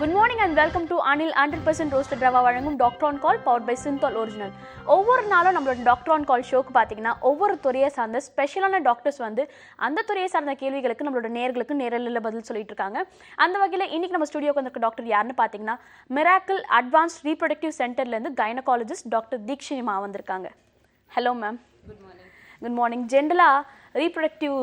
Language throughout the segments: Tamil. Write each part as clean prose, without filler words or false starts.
Good morning and welcome to Anil 100% roasted rava வழங்கும் doctor on call powered by Cinthol original. ஒவ்வொரு நாளும் நம்மளோட டாக்டர் ஆன் கால் ஷோக்கு பார்த்தீங்கன்னா ஒவ்வொரு துறையை சார்ந்த ஸ்பெஷலான டாக்டர்ஸ் வந்து அந்த துறையை சார்ந்த கேள்விகளுக்கு நம்மளோட நேர்களுக்கு நேரலில் பதில் சொல்லிட்டு இருக்காங்க. அந்த வகையில் இன்னைக்கு நம்ம ஸ்டுடியோக்கு வந்திருக்க டாக்டர் யாருன்னு பார்த்தீங்கன்னா மிராக்கிள் அட்வான்ஸ்ட் ரீப்ரொடக்டிவ் சென்டர்லேருந்து கைனகாலஜிஸ்ட் டாக்டர் தீக்ஷினிமா வந்திருக்காங்க. Hello ma'am. Good morning. ஜென்ரலாக ரீப்ரொடக்டிவ்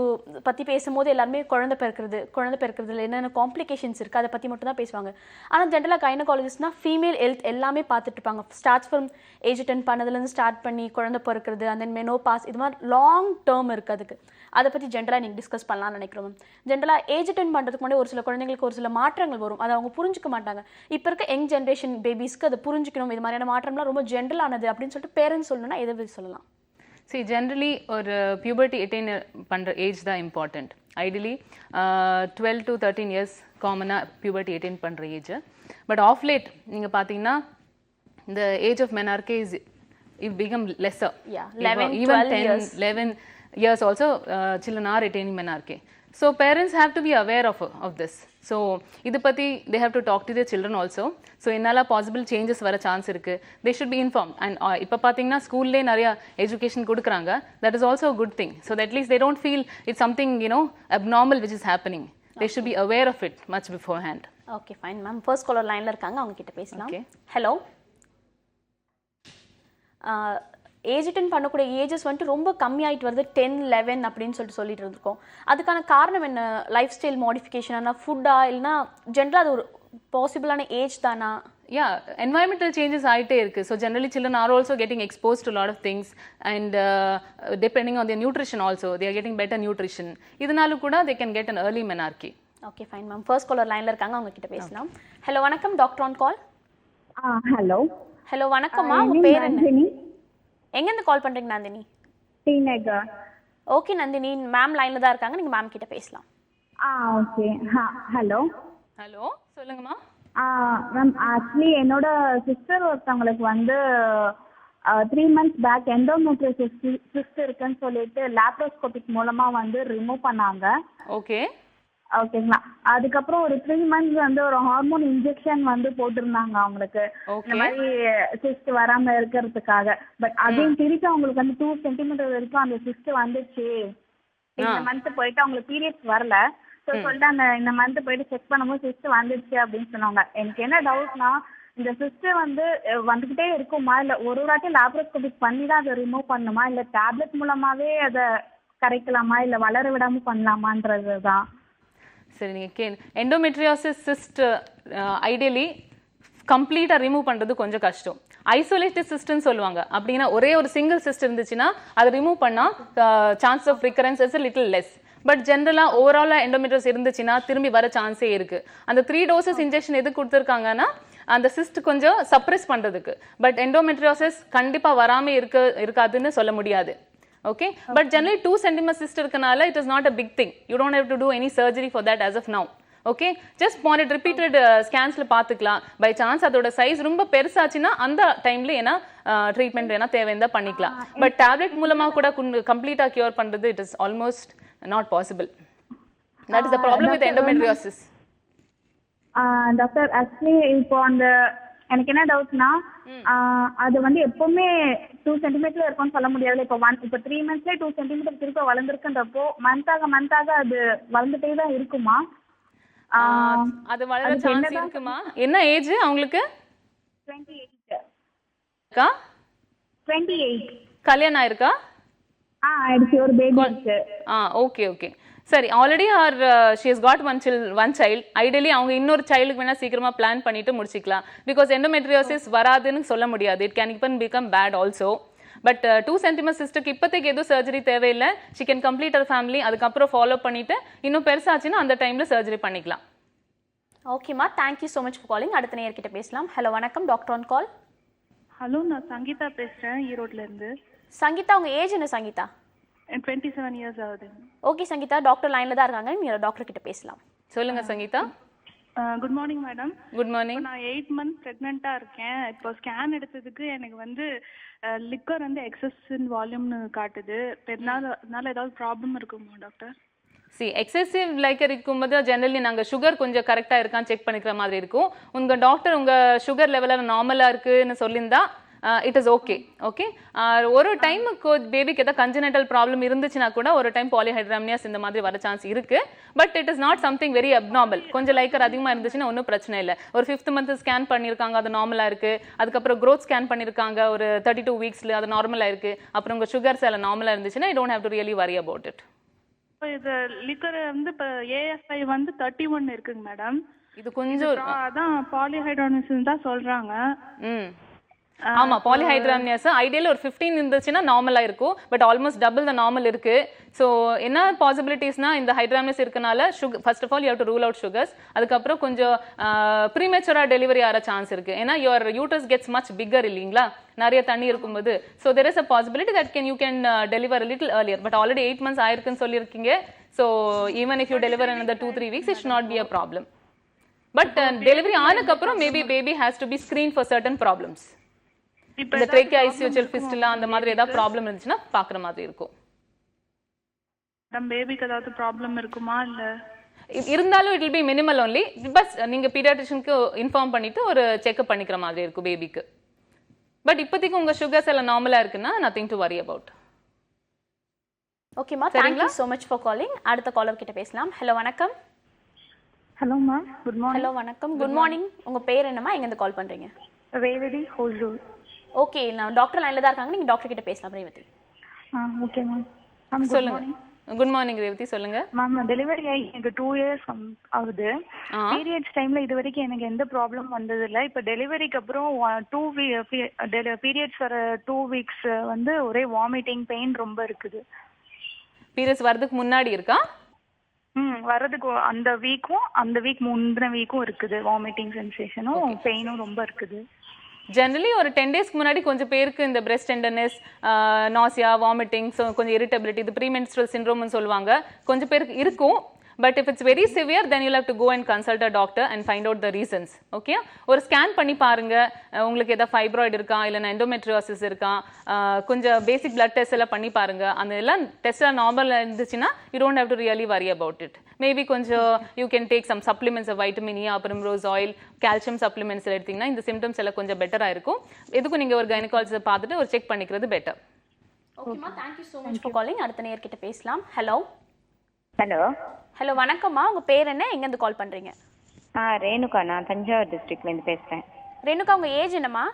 பற்றி பேசும்போது எல்லாருமே குழந்தை பிறக்கிறதுல என்னென்ன காம்ப்ளிகேஷன்ஸ் இருக்குது அதை பற்றி மட்டும் தான் பேசுவாங்க. ஆனால் ஜென்ரலாக கைனகாலஜிஸ்ட்னா ஃபீமேல் ஹெல்த் எல்லாமே பார்த்துட்டு இருப்பாங்க. ஸ்டார்ட்ஸ் ஃப்ரம் ஏஜ் 10 பண்ணதுலேருந்து ஸ்டார்ட் பண்ணி குழந்தை பிறக்கிறது அந்த மெனோபாஸ் இது மாதிரி லாங் டேர்ம் இருக்குது. அதுக்கு அதை பற்றி ஜென்ரலாக நீங்கள் டிஸ்கஸ் பண்ணலாம்னு நினைக்கிறோம் மேம். ஜென்ரலாக ஏஜ் 10 பண்ணுறதுக்கு முன்னாடி ஒரு சில குழந்தைங்களுக்கு ஒரு சில மாற்றங்கள் வரும், அதை அவங்க புரிஞ்சிக்க மாட்டாங்க. இப்போ இருக்க யங் ஜென்ரேஷன் பேபிஸ்க்கு அதை புரிஞ்சிக்கணும், இது மாதிரியான மாற்றம்லாம் ரொம்ப ஜென்ரலானது அப்படின்னு சொல்லிட்டு பேரண்ட்ஸ் சொல்லணும்னா எதை சொல்லலாம்? See, generally, or puberty attain pandra age da important. Ideally, 12 to 13 years common puberty attain pandra age. But of late, neenga pathina, the age of menarche is it become lesser. Yeah, 11, even 12 10, years. 11 years also children are attaining menarche. So parents have to be aware of this. So idu patti they have to talk to their children also. So innala possible changes vara chance irukku, they should be informed. And ipa pathina school le nariya education kudukranga, that is also a good thing, so that at least they don't feel it's something abnormal which is happening. They should be aware of it much beforehand. Okay, fine ma'am. First caller line la irukanga, avanga kitta pesalam. Okay. Hello. Age 10 பண்ணக்கூடிய ஏஜஸ் வந்துட்டு ரொம்ப கம்மியாயிட்டு வருது, 10, 11 அப்படின்னு சொல்லிட்டு இருந்திருக்கோம். அதுக்கான காரணம் என்ன? லைஃப் ஸ்டைல் மாடிஃபிகேஷனா, ஃபுட்டா, இல்லைனா ஜென்ரலாக அது ஒரு பாசிபிளான ஏஜ் தானா? Yeah, environmental changes ஆயிட்டே இருக்கு. So generally children are also getting exposed to a lot of things, and depending on their nutrition also, they are getting better nutrition. இதனால கூட they can get an early menarche. Okay, fine ma'am. First caller lineல இருக்காங்க, அவங்க கிட்ட பேசலாம். ஹலோ, வணக்கம். Doctor on call. Hello. Hello, வணக்கம்மா. உங்க பேர் என்ன? எங்கேருந்து கால் பண்ணுறீங்க நந்தினி? ஸ்ரீநகர். ஓகே நந்தினி, மேம் லைனில் தான் இருக்காங்க, நீங்கள் மேம் கிட்ட பேசலாம். ஓகே. ஹலோ. ஹலோ, சொல்லுங்கம்மா. மேம், ஆக்சுவலி என்னோட சிஸ்டர் ஒருத்தவங்களுக்கு வந்து 3 months பேக் எண்டோமெட்ரியோசிஸ் சிஸ்ட் இருக்குன்னு சொல்லிட்டு லேப்ரோஸ்கோபிக் மூலமாக வந்து ரிமூவ் பண்ணாங்க. ஓகே. ஓகேங்களா. அதுக்கப்புறம் ஒரு 3 months வந்து ஒரு ஹார்மோன் இன்ஜெக்ஷன் வந்து போட்டிருந்தாங்க அவங்களுக்கு, இந்த மாதிரி சிஸ்ட் வராம இருக்கிறதுக்காக. பட் அதையும் திருப்பி அவங்களுக்கு வந்து 2 சென்டிமீட்டர் வரைக்கும் அந்த சிஸ்ட் வந்துச்சு. இந்த மந்த் போயிட்டு அவங்களுக்கு பீரியட்ஸ் வரல. ஸோ சொல்லிட்டு இந்த மந்த் போயிட்டு செக் பண்ணும்போது சிஸ்ட் வந்துடுச்சு அப்படின்னு சொன்னாங்க. எனக்கு என்ன டவுட்னா, இந்த சிஸ்ட் வந்து வந்துகிட்டே இருக்குமா, இல்லை ஒரு வாட்டி லேப்ரோஸ்கோபிக் பண்ணி தான் அதை ரிமூவ் பண்ணுமா, இல்லை டேப்லெட் மூலமாவே அதை கரைக்கலாமா, இல்லை வளர விடாம பண்ணலாமான்றது தான். சரி, நீங்கள் எண்டோமெட்ரியோசிஸ் சிஸ்ட் ஐடியலி கம்ப்ளீட்டாக ரிமூவ் பண்ணுறது கொஞ்சம் கஷ்டம். ஐசோலேட்டட் சிஸ்ட்னு சொல்லுவாங்க. அப்படின்னா ஒரே ஒரு சிங்கிள் சிஸ்ட் இருந்துச்சுன்னா அதை ரிமூவ் பண்ணால் chance of recurrence is little less. But ஜென்ரலாக ஓவராலாக எண்டோமெட்ரியோஸ் இருந்துச்சுன்னா திரும்பி வர சான்ஸே இருக்குது. அந்த 3 doses இன்ஜெக்ஷன் எது கொடுத்துருக்காங்கன்னா அந்த சிஸ்ட் கொஞ்சம் சப்ரெஸ் பண்ணுறதுக்கு. பட் எண்டோமெட்ரியோசிஸ் கண்டிப்பாக வராமல் இருக்காதுன்னு சொல்ல முடியாது. Okay, but generally 2 centimeter cyst irukanaala it is not a big thing. You don't have to do any surgery for that as of now. Okay, just monitor repeated scans la paathukalam. By chance adoda size romba perusaachina andha time la ena treatment ena thevenda pannikalam. But tablet moolama kuda complete cure pandrathu it is almost not possible. That is the problem with endometriosis. Doctor, actually இப்போ அந்த எனக்கு என்ன டவுட்னா, அது வந்து எப்பவுமே 2 சென்டிமீட்டர் இருக்கும்னு சொல்ல முடியாது. இப்போ 3 monthsல 2 சென்டிமீட்டர் திருப்ப வளர்ந்துருக்குன்றப்போ மந்தாக அது வளர்ந்துட்டே தான் இருக்குமா? அது வளர சான்ஸ் இருக்குமா? என்ன ஏஜ் அவங்களுக்கு? 28. கல்யாணம் ஆயிருக்கா? ஆயிடுச்சு, ஒரு பேபி இருக்கு. Okay okay. சரி, already she has got one child. Ideally அவங்க இன்னொரு சைல்டுக்கு வேணா சீக்கிரமா பிளான் பண்ணிட்டு முடிச்சிக்கலாம். பிகாஸ் எண்டோமெட்ரியோசிஸ் வராதுன்னு சொல்ல முடியாது. It can even become bad also. But 2 centimeter சிஸ்டுக்கு இப்போதைக்கு எதுவும் சர்ஜரி தேவையில்லை. she can complete her family. அதுக்கப்புறம் ஃபாலோ பண்ணிட்டு இன்னும் பெருசாச்சுன்னா அந்த டைம்ல சர்ஜரி பண்ணிக்கலாம். ஓகேம்மா, thank you so much for calling. அடுத்த நேயர்கிட்ட பேசலாம். ஹலோ, வணக்கம். Doctor on call. ஹலோ, நான் சங்கீதா பேசுகிறேன், ஈரோட்ல இருந்து. சங்கீதா, உங்க ஏஜ் என்ன சங்கீதா? 27 years ஆகுது. ஓகே சங்கீதா, டாக்டர் லைன்ல தான் இருக்காங்க, நீங்க டாக்டர் கிட்ட பேசலாம். சொல்லுங்க Sangeetha. Good morning madam. Good morning. நான் 8 months ப்ரெக்னெண்ட்டாக இருக்கேன். இப்போ ஸ்கேன் எடுத்ததுக்கு எனக்கு வந்து லிக்கர் வந்து எக்ஸஸ் இன் வால்யூம்னு காட்டுது. அதனால ஏதாவது ப்ராப்ளம் இருக்குமா டாக்டர்? எக்ஸசிவ் லைக்கர் இருக்கும்போது ஜெனரலி நாங்கள் சுகர் கொஞ்சம் கரெக்டாக இருக்கான்னு செக் பண்ணிக்கிற மாதிரி இருக்கும். உங்கள் டாக்டர் உங்கள் சுகர் லெவலில் நார்மலாக இருக்குன்னு சொல்லியிருந்தா இட் இஸ் ஓகே. ஓகே, ஒரு டைமுக்கு பேபிக்கு ஏதாவது கன்ஜெனிட்டல் ப்ராப்ளம் இருந்துச்சுன்னா கூட ஒரு டைம் பாலிஹைட்ராமியாஸ் இந்த மாதிரி வர சான்ஸ் இருக்கு. But it is not something very abnormal. கொஞ்சம் லைக்கர் அதிகமாக இருந்துச்சுன்னா ஒன்றும் பிரச்சனை இல்லை. ஒரு 5th மந்த் ஸ்கேன் பண்ணியிருக்காங்க, அது நார்மலாக இருக்கு. அதுக்கப்புறம் க்ரோத் ஸ்கேன் பண்ணியிருக்காங்க ஒரு 32 வீக்ஸ்ல, அது நார்மலாக இருக்கு. அப்புறம் உங்கள் சுகர்ஸ் எல்லாம் நார்மலாக இருந்துச்சுன்னா you don't have to really worry about it. இப்போ இது லிக்கர் வந்து இப்போ AFI வந்து 31 இருக்குங்க மேடம். இது கொஞ்சம் அதான் பாலிஹைட்ரானிஸ் தான் சொல்றாங்க. ஆமா, பாலிஹைட்ராமியாஸ் ஐடியல் ஒரு 15 இருந்துச்சுன்னா நார்மலா இருக்கும். But almost double the normal இருக்கு. ஸோ என்ன பாசிபிலிட்டிஸ்னா இந்த ஹைட்ராமியாஸ் இருக்கனால first of all you have to rule out sugars. அதுக்கப்புறம் கொஞ்சம் ப்ரீமெச்சுரா டெலிவரி ஆகிற சான்ஸ் இருக்கு. ஏன்னா your uterus gets much bigger இல்லைங்களா, நிறைய தண்ணி இருக்கும்போது. So there is a possibility that you can deliver little earlier. But already 8 months ஆயிருக்குன்னு சொல்லியிருக்கீங்க. So even if you deliver another 2-3 weeks it should not be a problem. But delivery ஆனதுக்கப்புறம் maybe baby has to be screen for certain problems. இந்த ட்ரேக்கியா ஐசியோச்சல் ஃபிஸ்டுலா அந்த மாதிரி ஏதாவது ப்ராப்ளம் இருந்துச்சுன்னா பார்க்குற மாதிரி இருக்கும். நம்ம பேபிக்கு ஏதாவது ப்ராப்ளம் இருக்குமா இல்ல? இருந்தாலும் it will be minimal only. Bus நீங்க பீடியாட்ரிஷியனுக்கு இன்ஃபார்ம் பண்ணிட்டு ஒரு செக்அப் பண்ணிக்கிற மாதிரி இருக்கும் பேபிக்கு. பட் இப்போதைக்கு உங்க சுகர்ஸ் எல்லாம் நார்மலா இருக்குன்னா நத்திங் டு வரி அபவுட். ஓகேமா, thank you so much for calling. அடுத்த காலர் கிட்ட பேசலாம். ஹலோ வணக்கம். Hello ma'am, good morning. Hello வணக்கம், குட் மார்னிங். உங்க பேர் என்னம்மா, எங்க இருந்து கால் பண்றீங்க? ரேவதி ஹோசூர். ஓகே, நான் டாக்டர் லைன்ல தான் இருக்காங்க, நீங்க டாக்டர் கிட்ட பேசலாம். Revathi okay ma'am. சொல்லுங்க. குட் மார்னிங் ரேவதி, சொல்லுங்க. மேம், டெலிவரி ஆகி எனக்கு 2 years ஆகுது. பீரியட்ஸ் டைம்ல இது வரைக்கும் எனக்கு எந்த ப்ராப்ளம் வந்தது இல்லை. இப்போ டெலிவரிக்கு அப்புறம் பீரியட்ஸ் வர 2 weeks வந்து ஒரே வாமிட்டிங், பெயின் ரொம்ப இருக்குது. பீரியட்ஸ் வரதுக்கு முன்னாடி இருக்கா? வர்றதுக்கு அந்த வீக் முந்தின வீக்கும் இருக்குது. வாமிட்டிங் சென்சேஷனும் பெயினும் ரொம்ப இருக்குது. ஜென்ரலி ஒரு 10 days முன்னாடி கொஞ்சம் பேருக்கு இந்த பிரெஸ்ட் டெண்டர்னஸ், நாசியா, வாமிட்டிங், கொஞ்சம் இரிட்டபிலிட்டி, இது ப்ரீமென்ஸ்ட்ரல் சிண்ட்ரோம்னு சொல்லுவாங்க, கொஞ்சம் பேருக்கு இருக்கும். But if it's very severe then you have to go and consult a doctor and find out the reasons. Okay, ஒரு ஸ்கேன் பண்ணி பாருங்க, உங்களுக்கு ஏதாவது ஃபைப்ராய்டு இருக்கா இல்லைன்னா எண்டோமெட்ரியோசிஸ் இருக்கா, கொஞ்சம் பேசிக் பிளட் டெஸ்ட் எல்லாம் பண்ணி பாருங்க. அந்த எல்லாம் டெஸ்ட் நார்மலாக இருந்துச்சுன்னா you don't have to really worry about it. Maybe கொஞ்சம் you can take some supplements, vitamin E, அப்புறம் ரோஸ் ஆயில், கால்சியம் சப்ளிமெண்ட்ஸ் எடுத்தீங்கன்னா இந்த சிம்டம்ஸ் எல்லாம் கொஞ்சம் பெட்டராக இருக்கும். எதுக்கும் நீங்கள் ஒரு கைனகாலஜிஸ்ட்டை பார்த்துட்டு ஒரு செக் பண்ணிக்கிறது பெட்டர். ஓகேமா, thank you so much for calling. அடுத்த நேயர்கிட்ட பேசலாம். ஹலோ ஹலோ வணக்கம்மா, உங்க பேர் என்ன, எங்க இருந்து கால் பண்றீங்க? ரேணுகா, நான் தஞ்சாவூர் டிஸ்ட்ரிக்ட்லேருந்து பேசுகிறேன். ரேணுகா, உங்க ஏஜ் என்னம்மா?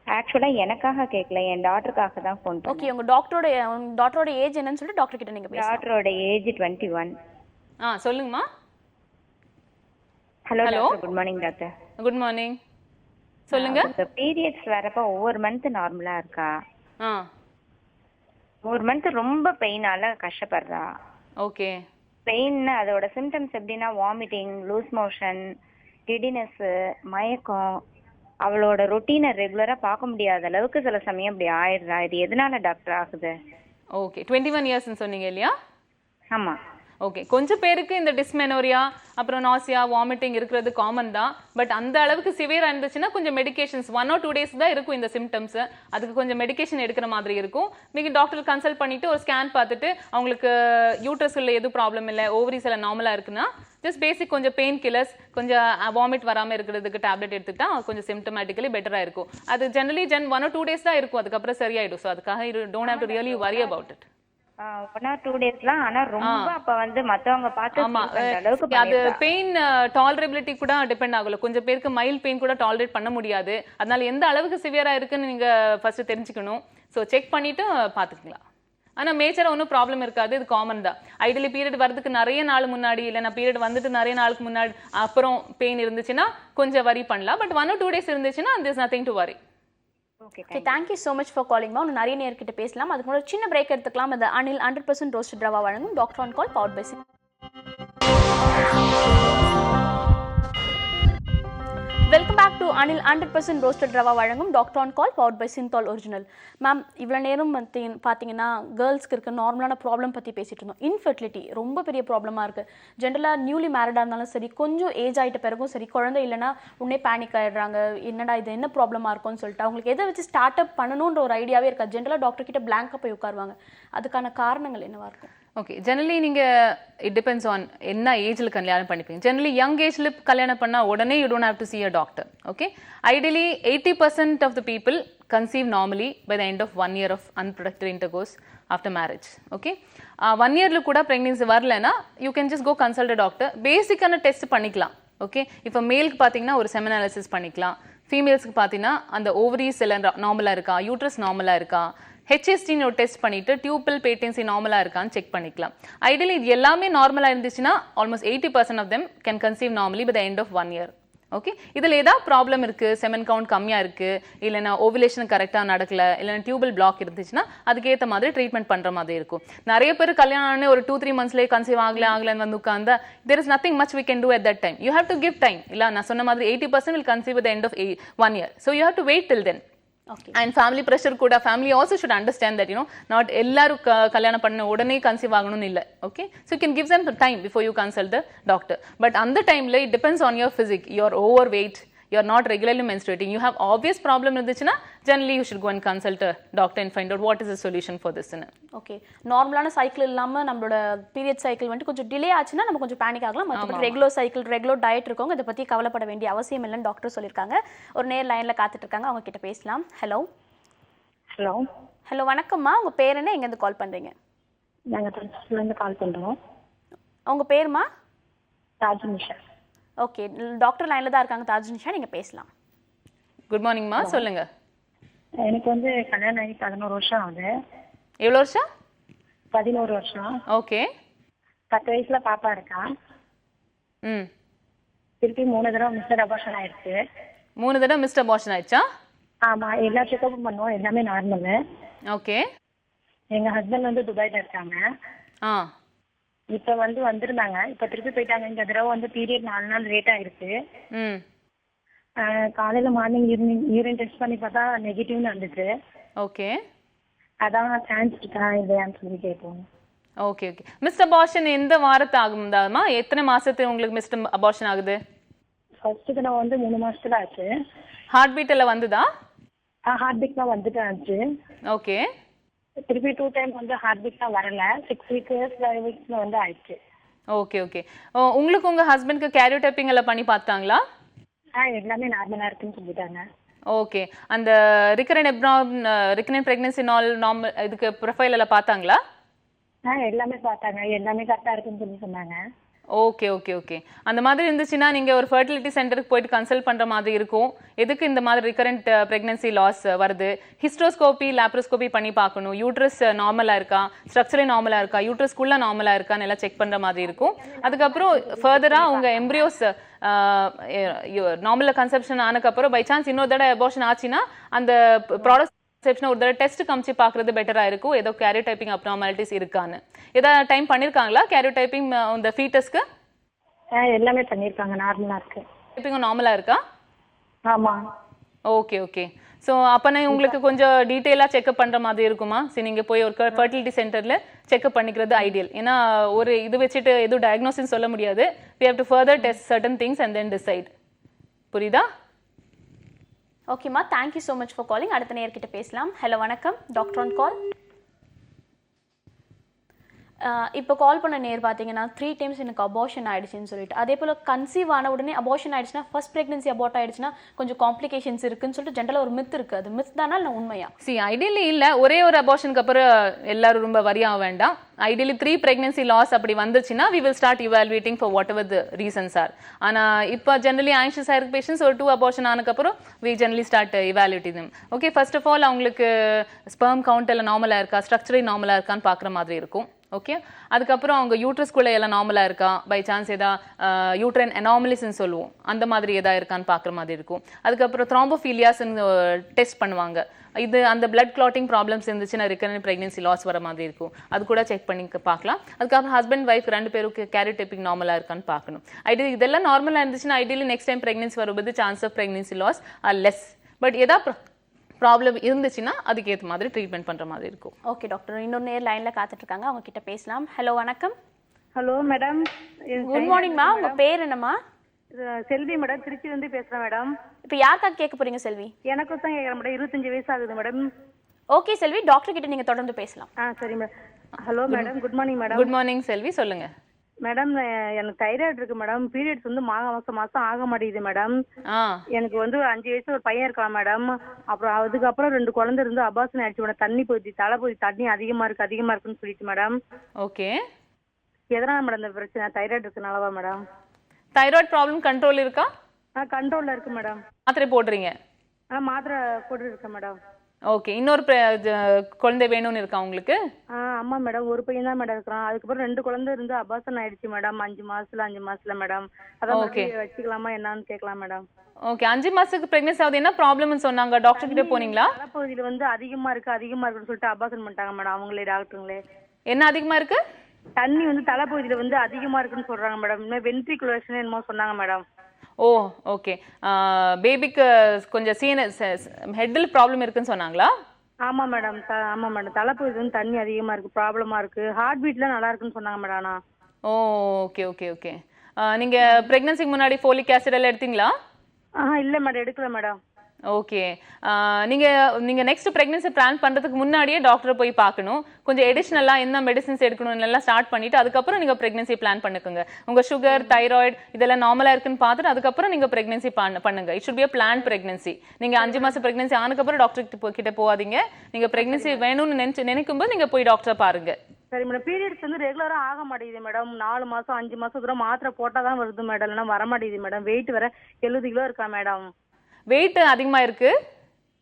ஆக்சுவலாக எனக்காக கேட்கல, என் டாக்டருக்காக தான் ஃபோன் பண்ணேன். ஓகே, உங்க டாக்டரோட ஏஜ் என்னன்னு சொல்லிட்டு டாக்டர் கிட்ட நீங்க பேசலாம். டாக்டரோட ஏஜ் 21. சொல்லுங்கம்மா. Hello doctor, good morning doctor. Good morning, சொல்லுங்க. பீரியட்ஸ் வரப்போ ஒவ்வொரு மந்த் நார்மலாக இருக்கா, ஆ ஒரு மந்த் ரொம்ப பெயினால கஷ்டப்படுறா. ஓகே, பெயின் அதோட சிம்டம்ஸ் எப்படின்னா வாமிட்டிங், லூஸ் மோஷன், கிடினஸ், மயக்கம். அவளோட ரொட்டீனை ரெகுலரா பார்க்க முடியாத அளவுக்கு சில சமயம் இப்படி ஆயிடுறா. இது எதனால டாக்டர் ஆகுது? ஓகே, 21 years சொன்னீங்க இல்லையா? ஆமா. ஓகே, கொஞ்சம் பேருக்கு இந்த டிஸ்மெனோரியா, அப்புறம் நாசியா, வாமிட்டிங் இருக்கிறது காமன் தான். பட் அந்த அளவுக்கு சிவியரா இருந்துச்சுன்னா கொஞ்சம் மெடிகேஷன்ஸ் 1 or 2 days தான் இருக்கும் இந்த சிம்டம்ஸ். அதுக்கு கொஞ்சம் மெடிகேஷன் எடுக்கிற மாதிரி இருக்கும். நீங்க டாக்டர் கன்சல்ட் பண்ணிட்டு ஒரு ஸ்கேன் பார்த்துட்டு அவங்களுக்கு யூட்ரஸ்ல எதுவும் ப்ராப்ளம் இல்லை, ஓவரிஸ் எல்லாம் நார்மலா இருக்குன்னா ஜஸ்ட் பேசிக் கொஞ்சம் பெயின் கில்லர்ஸ், கொஞ்சம் வாமிட் வராமல் இருக்கிறதுக்கு டேப்லெட் எடுத்துக்கிட்டா கொஞ்சம் சிம்டமேட்டிக்கலி பெட்டராக இருக்கும். அது ஜெனரலி 1 or 2 days தான் இருக்கும், அதுக்கப்புறம் சரியாயிடும். ஸோ அதுக்காக you don't have to really worry about it. 1 or 2 daysலாம், ஆனா ரொம்ப அப்ப வந்து மத்தவங்க பார்த்து அளவுக்கு அது பெயின் டாலரபிலிட்டி கூட டிபெண்ட் ஆகல. கொஞ்சம் பேருக்கு மைல்ட் பெயின் கூட டாலரேட் பண்ண முடியாது. அதனால எந்த அளவுக்கு சிவியரா இருக்குன்னு நீங்க ஃபர்ஸ்ட் தெரிஞ்சுக்கணும். ஸோ செக் பண்ணிட்டு பாத்துக்கலாம். ஆனா மேஜரா ஒன்றும் ப்ராப்ளம் இருக்காது, இது காமன் தான். ஐடியலி பீரியட் வரதுக்கு நிறைய நாள் முன்னாடி இல்லைன்னா பீரியட் வந்துட்டு நிறைய நாளுக்கு முன்னாடி அப்புறம் பெயின் இருந்துச்சுன்னா கொஞ்சம் வரி பண்ணலாம். பட் 1 or 2 days இருந்துச்சுன்னா there's nothing to worry. Okay, thank you so much for calling. இன்னும் நிறைய நேர்கிட்ட பேசலாம். அதுக்கு முன்னாடி சின்ன பிரேக் எடுத்துக்கலாம். அது அனில் 100% ரோஸ்டட் ரவா வழங்கும் doctor on call powered by Cinthol. Welcome back to Anil 100% roasted rava வழங்கும் doctor on call powered by Cinthol original. Ma'am, இவ்வளோ நேரம் பார்த்தீங்கன்னா கேர்ள்ஸ்க்கு இருக்க நார்மலான ப்ராப்ளம் பற்றி பேசிட்டு இருந்தோம். இன்ஃபர்டிலிட்டி ரொம்ப பெரிய ப்ராப்ளமாக இருக்குது. ஜென்ரலாக நியூலி மேரிடாக இருந்தாலும் சரி, கொஞ்சம் ஏஜ் ஆகிட்ட பிறகும் சரி, குழந்தை இல்லைன்னா உடனே பேனிக் ஆகிடுறாங்க. என்னடா இது என்ன ப்ராப்ளமாக இருக்கும்னு சொல்லிட்டு அவங்களுக்கு எதை வச்சு ஸ்டார்ட் அப் பண்ணணுன்ற ஒரு ஐடியாவே இருக்காது. ஜென்ரலாக டாக்டர் கிட்ட பிளாங்காக போய் உட்காருவாங்க. அதுக்கான காரணங்கள் என்னவா இருக்கும்? ஓகே ஜெனரலி நீங்கள் இட் டிபெண்ட்ஸ் ஆன் என்ன ஏஜில் கல்யாணம் பண்ணிப்பீங்க. ஜெனரலி யங் ஏஜில் கல்யாணம் பண்ணால் உடனே you don't have to see a doctor. Okay ideally 80% of the people conceive normally by the end of 1 year of unproductive intercourse after marriage. Okay 1 yearல கூட ப்ரெக்னென்சி வரலன்னா you can just go consult doctor. பேசிக்கான டெஸ்ட் பண்ணிக்கலாம். ஓகே இப்போ மேலுக்கு பார்த்தீங்கன்னா ஒரு செமன் அனாலிசிஸ் பண்ணிக்கலாம். ஃபீமேல்ஸ்க்கு பார்த்தீங்கன்னா அந்த ஓவரிஸ் எல்லாம் நார்மலாக இருக்கா, யூட்ரஸ் நார்மலாக இருக்கா, ஹெச்எஸ்டின்னு ஒரு டெஸ்ட் பண்ணிட்டு டியூபிள் பேட்டன்சி நார்மலாக இருக்கான்னு செக் பண்ணிக்கலாம். ஐடியலி இது எல்லாமே நார்மலாக இருந்துச்சுன்னா almost 80% of them can conceive normally by the end of 1 year. Okay இதில் ஏதாவது ப்ராப்ளம் இருக்குது, செமன் கவுண்ட் கம்மியாக இருக்குது, இல்லைனா ஓவுலேஷன் கரெக்டாக நடக்கல, இல்லைனா டியூபிள் பிளாக் இருந்துச்சுன்னா அதுக்கேற்ற மாதிரி ட்ரீட்மெண்ட் பண்ணுற மாதிரி இருக்கும். நிறைய பேர் கல்யாணம் ஆனே ஒரு 2-3 monthsலேயே கன்சீவ் ஆகலன்னு வந்து உட்காந்தா there is nothing much we can do at that time. You have to give time. இல்லை நான் சொன்ன மாதிரி 80% will conceive at the end of 1 year. So you have to wait till then. Okay. And family pressure kuda family also should understand that not ellaru kalyanam panna odane conceive aganum illa. Okay, so you can give them the time before you consult the doctor, but on the time it depends on your physique. You are overweight, you are not regularly menstruating, you have obvious problem irundhuchina generally you should go and consult a doctor and find out what is the solution for this. Okay நார்மலான சைக்கிள் இல்லாம நம்மளோட பீரியட் சைக்கிள் வந்து கொஞ்சம் டிலே ஆச்சுன்னா நம்ம கொஞ்சம் பேனிக் ஆகலாம். மற்றபடி ரெகுலர் சைக்கிள் ரெகுலர் டயட் இருக்கவங்க இதை பத்தி கவலைப்பட வேண்டிய அவசியம் இல்லைன்னு டாக்டர் சொல்லியிருக்காங்க. ஒரு நேர் லைன்ல காத்துட்டு இருக்காங்க, அவங்க கிட்ட பேசலாம். ஹலோ ஹலோ ஹலோ வணக்கம்மா, உங்க பேர் என்ன, எங்கேருந்து கால் பண்றீங்க? நாங்க திருச்சியிலேருந்து கால் பண்றோம். உங்க பேருமா? தாஜ் நிஷா. ஓகே டாக்டர் லைன்ல தான் இருக்காங்க. தாஜ் நிஷா, நீங்க பேசலாம். குட் மார்னிங்மா, சொல்லுங்க. எனக்கு வந்து கல்யாணம் ஆகி 11 வருஷம் ஆகுது. எவ்வளோ வருஷம்? 11 வருஷம். ஓகே 10 வயசுல பாப்பா இருக்கா. ம் திருப்பி 3 தடவை மிஸ்டர் அபார்ஷன் ஆயிடுச்சு. 3 தடவை மிஸ்டர் அபார்ஷன் ஆயிடுச்சா? ஆமா, எல்லா செக்கப்பும் பண்ணுவோம், எல்லாமே நார்மல். ஓகே எங்க ஹஸ்பண்ட் வந்து துபாயில இருக்காங்க. ஆ இப்ப வந்து வந்திருந்தாங்க, இப்ப திருப்பி போயிட்டாங்க. இந்த தடவை வந்து பீரியட் 4 நாள் லேட் ஆயிடுச்சு. ம் காலையில மார்னிங் யூரின் டெஸ்ட் பண்ணி பார்த்தா நெகட்டிவ்னு வந்துச்சு. ஓகே அதான் சான்ஸ் இருக்கா இல்லையான்னு சொல்லி கேட்போம். ஓகே ஓகே மிஸ்டர் அபார்ஷன் எந்த வாரத்து ஆகும்தாமா? எத்தனை மாசத்து உங்களுக்கு மிஸ்டர் அபார்ஷன் ஆகுது? ஃபர்ஸ்ட் தடவை வந்து 3 மாசத்துல ஆச்சு. ஹார்ட் பீட் எல்லாம் வந்துதா? ஹார்ட் பீட்லாம் வந்துட்டு ஆச்சு. ஓகே திருப்பி 2 டைம் வந்து ஹார்ட் பீட்லாம் வரல. 6 weeks 5 weeksல வந்து ஆயிடுச்சு. ஓகே ஓகே உங்களுக்கு உங்க ஹஸ்பண்ட்க்கு கேரியோடைப்பிங் எல்லாம் பண்ணி பார்த்தாங்களா? எல்லாமே நார்மலா இருக்குன்னு சொல்லிட்டாங்க. ஓகே அந்த ரிகரண்ட் பிரெக்னன்சி நார்மல் இதுக்கு ப்ரொஃபைல் எல்லாம் பார்த்தாங்களா? எல்லாமே பார்த்தாங்க, எல்லாமே கரெக்டா இருக்குன்னு சொல்லி சொன்னாங்க. ஓகே ஓகே ஓகே அந்த மாதிரி இருந்துச்சுன்னா நீங்கள் ஒரு ஃபர்டிலிட்டி சென்டருக்கு போயிட்டு கன்சல்ட் பண்ணுற மாதிரி இருக்கும். எதுக்கு இந்த மாதிரி ரிகரண்ட் ப்ரெக்னன்சி லாஸ் வருது, ஹிஸ்ட்ரோஸ்கோபி லேப்ரோஸ்கோபி பண்ணி பார்க்கணும். யூட்ரஸ் நார்மலாக இருக்கா, ஸ்ட்ரக்சரே நார்மலாக இருக்கா, யூட்ரஸ்குள்ளே நார்மலாக இருக்கான்னு எல்லாம் செக் பண்ணுற மாதிரி இருக்கும். அதுக்கப்புறம் ஃபர்தராக உங்கள் எம்ப்ரியோஸ் நார்மலாக கன்செப்ஷன் ஆனதுக்கப்புறம் பை சான்ஸ் இன்னொரு தடவை அபார்ஷன் ஆச்சுன்னா அந்த ப்ராடக்ட் ஒரு தடவை டெஸ்ட் காமிச்சு பார்க்குறது பெட்டராக இருக்கும். ஏதோ கேரியோடைப்பிங் அப்நார்மாலிட்டிஸ் இருக்கான்னு ஏதாவது டைம் பண்ணியிருக்காங்களா? கேரியோடைப்பிங் இந்த ஃபீட்டஸ்க்கு எல்லாமே பண்ணியிருக்காங்க, நார்மலா இருக்கு. டைப்பிங்கும் நார்மலாக இருக்கா? ஆமா. ஓகே ஓகே ஸோ அப்போனா உங்களுக்கு கொஞ்சம் டீட்டெயிலாக செக்அப் பண்ணுற மாதிரி இருக்குமா? சரி நீங்கள் போய் ஒரு ஃபர்டிலிட்டி சென்டரில் செக்அப் பண்ணிக்கிறது ஐடியல். ஏன்னா ஒரு இது வச்சுட்டு எதுவும் டயக்னோசிஸ் சொல்ல முடியாது. we have to further test certain things and then decide. புரியுதா? ஓகேம்மா, thank you so much for calling. அடுத்த நேர்கிட்ட பேசலாம். ஹலோ வணக்கம், டாக்டர் ஆன் கால். இப்போ கால் பண்ண நேர் பார்த்தீங்கன்னா 3 times எனக்கு அபார்ஷன் ஆயிடுச்சுன்னு சொல்லிட்டு, அதே போல் கன்சீவ் ஆன உடனே அபார்ஷன் ஆயிடுச்சுன்னா ஃபர்ஸ்ட் ப்ரெக்னன்சி அபார்ட் ஆயிடுச்சுன்னா கொஞ்சம் காம்ப்ளிகேஷன்ஸ் இருக்குன்னு சொல்லிட்டு ஜென்ரலாக ஒரு மித் இருக்குது. அது மித் தானா இல்லை உண்மையா? ஐடியலி இல்லை, ஒரே ஒரு அபார்ஷனுக்கு அப்புறம் எல்லாரும் ரொம்ப வரி ஆக வேண்டாம். ஐடியலி 3 pregnancy லாஸ் அப்படி வந்துச்சுன்னா we will start evaluating for whatever the reasons are. ஆனால் இப்போ ஜென்ரலி anxious ஆகிருக்க பேஷன்ஸ் ஒரு 2 abortion ஆனதுக்கப்புறம் we generally start evaluating them. Okay first of all அவங்களுக்கு ஸ்பெர்ம் கவுண்ட் எல்லாம் நார்மலாக இருக்கா, ஸ்ட்ரக்சரே நார்மலாக இருக்கான்னு பார்க்குற மாதிரி இருக்கும். ஓகே அதுக்கப்புறம் அவங்க யூட்ரஸ்குள்ளே எல்லாம் நார்மலாக இருக்கா, பை சான்ஸ் எதா யூட்ரைன் அனாமலிஸ்ன்னு சொல்லுவோம், அந்த மாதிரி எதா இருக்கான்னு பார்க்குற மாதிரி இருக்கும். அதுக்கப்புறம் த்ராம்போஃபீலியாஸ்ன்னு டெஸ்ட் பண்ணுவாங்க. இது அந்த பிளட் கிளாட்டிங் ப்ராப்ளம்ஸ் இருந்துச்சுன்னா ரிகரண்ட் ப்ரெக்னன்சி லாஸ் வர மாதிரி இருக்கும். அது கூட செக் பண்ணி பார்க்கலாம். அதுக்கப்புறம் ஹஸ்பண்ட் ஒய்ஃப் 2 பேருக்கு கேரியோடைப்பிங் நார்மலாக இருக்கான்னு பார்க்கணும். ஐடியலி இதெல்லாம் நார்மலாக இருந்துச்சுன்னா ஐடியலி நெக்ஸ்ட் டைம் ப்ரெக்னன்சி வரும்போது chance of pregnancy loss are less. But எதா ப்ராப்ளம் இருந்துச்சுன்னா அதுக்கேற்ற மாதிரி ட்ரீட்மெண்ட் பண்ணுற மாதிரி இருக்கும். ஓகே டாக்டர், இன்னொரு நேர் லைனில் காத்துட்டு இருக்காங்க, அவங்க கிட்ட பேசலாம். ஹலோ வணக்கம். Hello madam. குட் மார்னிங்மா, உங்க பேர் என்னம்மா? செல்வி மேடம், திருச்சியிலேருந்து பேசுகிறேன் மேடம். இப்போ யாருக்காக கேட்க போறீங்க செல்வி? எனக்கு தான் கேட்குறேன் மேடம். 25 வயசு ஆகுது மேடம். ஓகே செல்வி, டாக்டர் கிட்ட நீங்க தொடர்ந்து பேசலாம். சரி madam. Hello madam, good morning madam. Good morning Selvi, சொல்லுங்க. மேடம், எனக்கு தைராய்டு இருக்கு மேடம். பீரியட்ஸ் வந்து மாசம் ஆக மாட்டேங்குது மேடம். எனக்கு வந்து 5 வயசு ஒரு பையன் இருக்கான் மேடம். அப்புறம் அதுக்கப்புறம் 2 குழந்தை இருந்து அபார்ஷன் ஆயிடுச்சு மேடம். தண்ணி போய் தண்ணி அதிகமா இருக்குன்னு சொல்லிட்டு மேடம். ஓகே, எதனால மேடம் இந்த பிரச்சனை? தைராய்டு இருக்கனாலவா மேடம்? தைராய்டு ப்ராப்ளம் கண்ட்ரோல் இருக்கா? கண்ட்ரோல்ல இருக்கு மேடம். மாத்திரை போடுறீங்க? மாத்திரை போட்டு இருக்கேன் மேடம். ஓகே, இன்னொரு குழந்தை வேணும்னு இருக்கா உங்களுக்கு? ஆமா மேடம், ஒரு பையன் தான் மேடம் இருக்கான். அதுக்கப்புறம் 2 குழந்தை இருந்து அபார்ஷன் ஆயிடுச்சு மேடம். 5 மாசத்துல மேடம். அதான் வச்சுக்கலாமா என்னன்னு கேட்கலாம் மேடம். ஓகே, 5 மாசத்துக்கு பிரெக்னன்சி ஆகுது. என்ன ப்ராப்ளம்னு சொன்னாங்க? டாக்டர் கிட்ட போனீங்களா? தலைப்பகுதியில வந்து அதிகமா இருக்குன்னு சொல்லிட்டு அபார்ஷன் பண்ணிட்டாங்க மேடம். அவங்களே டாக்டருங்களே. என்ன அதிகமா இருக்கு? தண்ணி வந்து தலைப்பகுதியில வந்து அதிகமா இருக்குன்னு சொல்றாங்க மேடம். வென்ட்ரிகுலேஷன் என்னமோ சொன்னாங்க மேடம். ஓ, ஓகே. பேபிக்கு கொஞ்சம் ஹெட்டில் ப்ராப்ளம் இருக்குன்னு சொன்னாங்களா? ஆமா மேடம், தலைப்பகுதியில வந்து தண்ணி அதிகமா இருக்கு, ப்ராப்ளமா இருக்கு. ஹார்ட் பீட்லாம் நல்லா இருக்குன்னு சொன்னாங்க மேடம். ஆனா ஓகே ஓகே ஓகே. நீங்க பிரெக்னன்சிக்கு முன்னாடி ஃபோலிக் ஆசிட் எல்லாம் எடுத்தீங்களா? இல்ல மேடம், எடுக்கல மேடம். ஓகே, நீங்க நெக்ஸ்ட் பிரெக்னன்சி பிளான் பண்றதுக்கு முன்னாடியே டாக்டரை போய் பார்க்கணும். கொஞ்சம் எடிஷனலா என்ன மெடிசின்ஸ் எடுக்கணும் எல்லாம் ஸ்டார்ட் பண்ணிட்டு அதுக்கப்புறம் நீங்க பிரெக்னன்சி பிளான் பண்ணுங்க. உங்க சுகர், தைராய்டு இதெல்லாம் நார்மலா இருக்குன்னு பார்த்துட்டு அதுக்கப்புறம் நீங்க பிரெக்னன்சி பண்ணுங்க. It should be a planned pregnancy. நீங்க 5 மாசம் பிரெக்னன்சி ஆனதுக்கப்புறம் டாக்டர் கிட்ட போகாதீங்க. நீங்க பிரெக்னன்சி வேணும்னு நினைக்கும் போது நீங்க போய் டாக்டரை பாருங்க. சரி மேடம். பீரியட்ஸ் வந்து ரெகுலரா ஆக மாட்டேங்குது மேடம். 4 மாசம் 5 மாசம் தூரம் மாத்திரை போட்டாதான் வருது மேடம். இல்லைன்னா வர மாட்டேங்குது மேடம். வெயிட் வர 70 கிலோ இருக்கா மேடம். வெயிட் அதிகமா இருக்கு.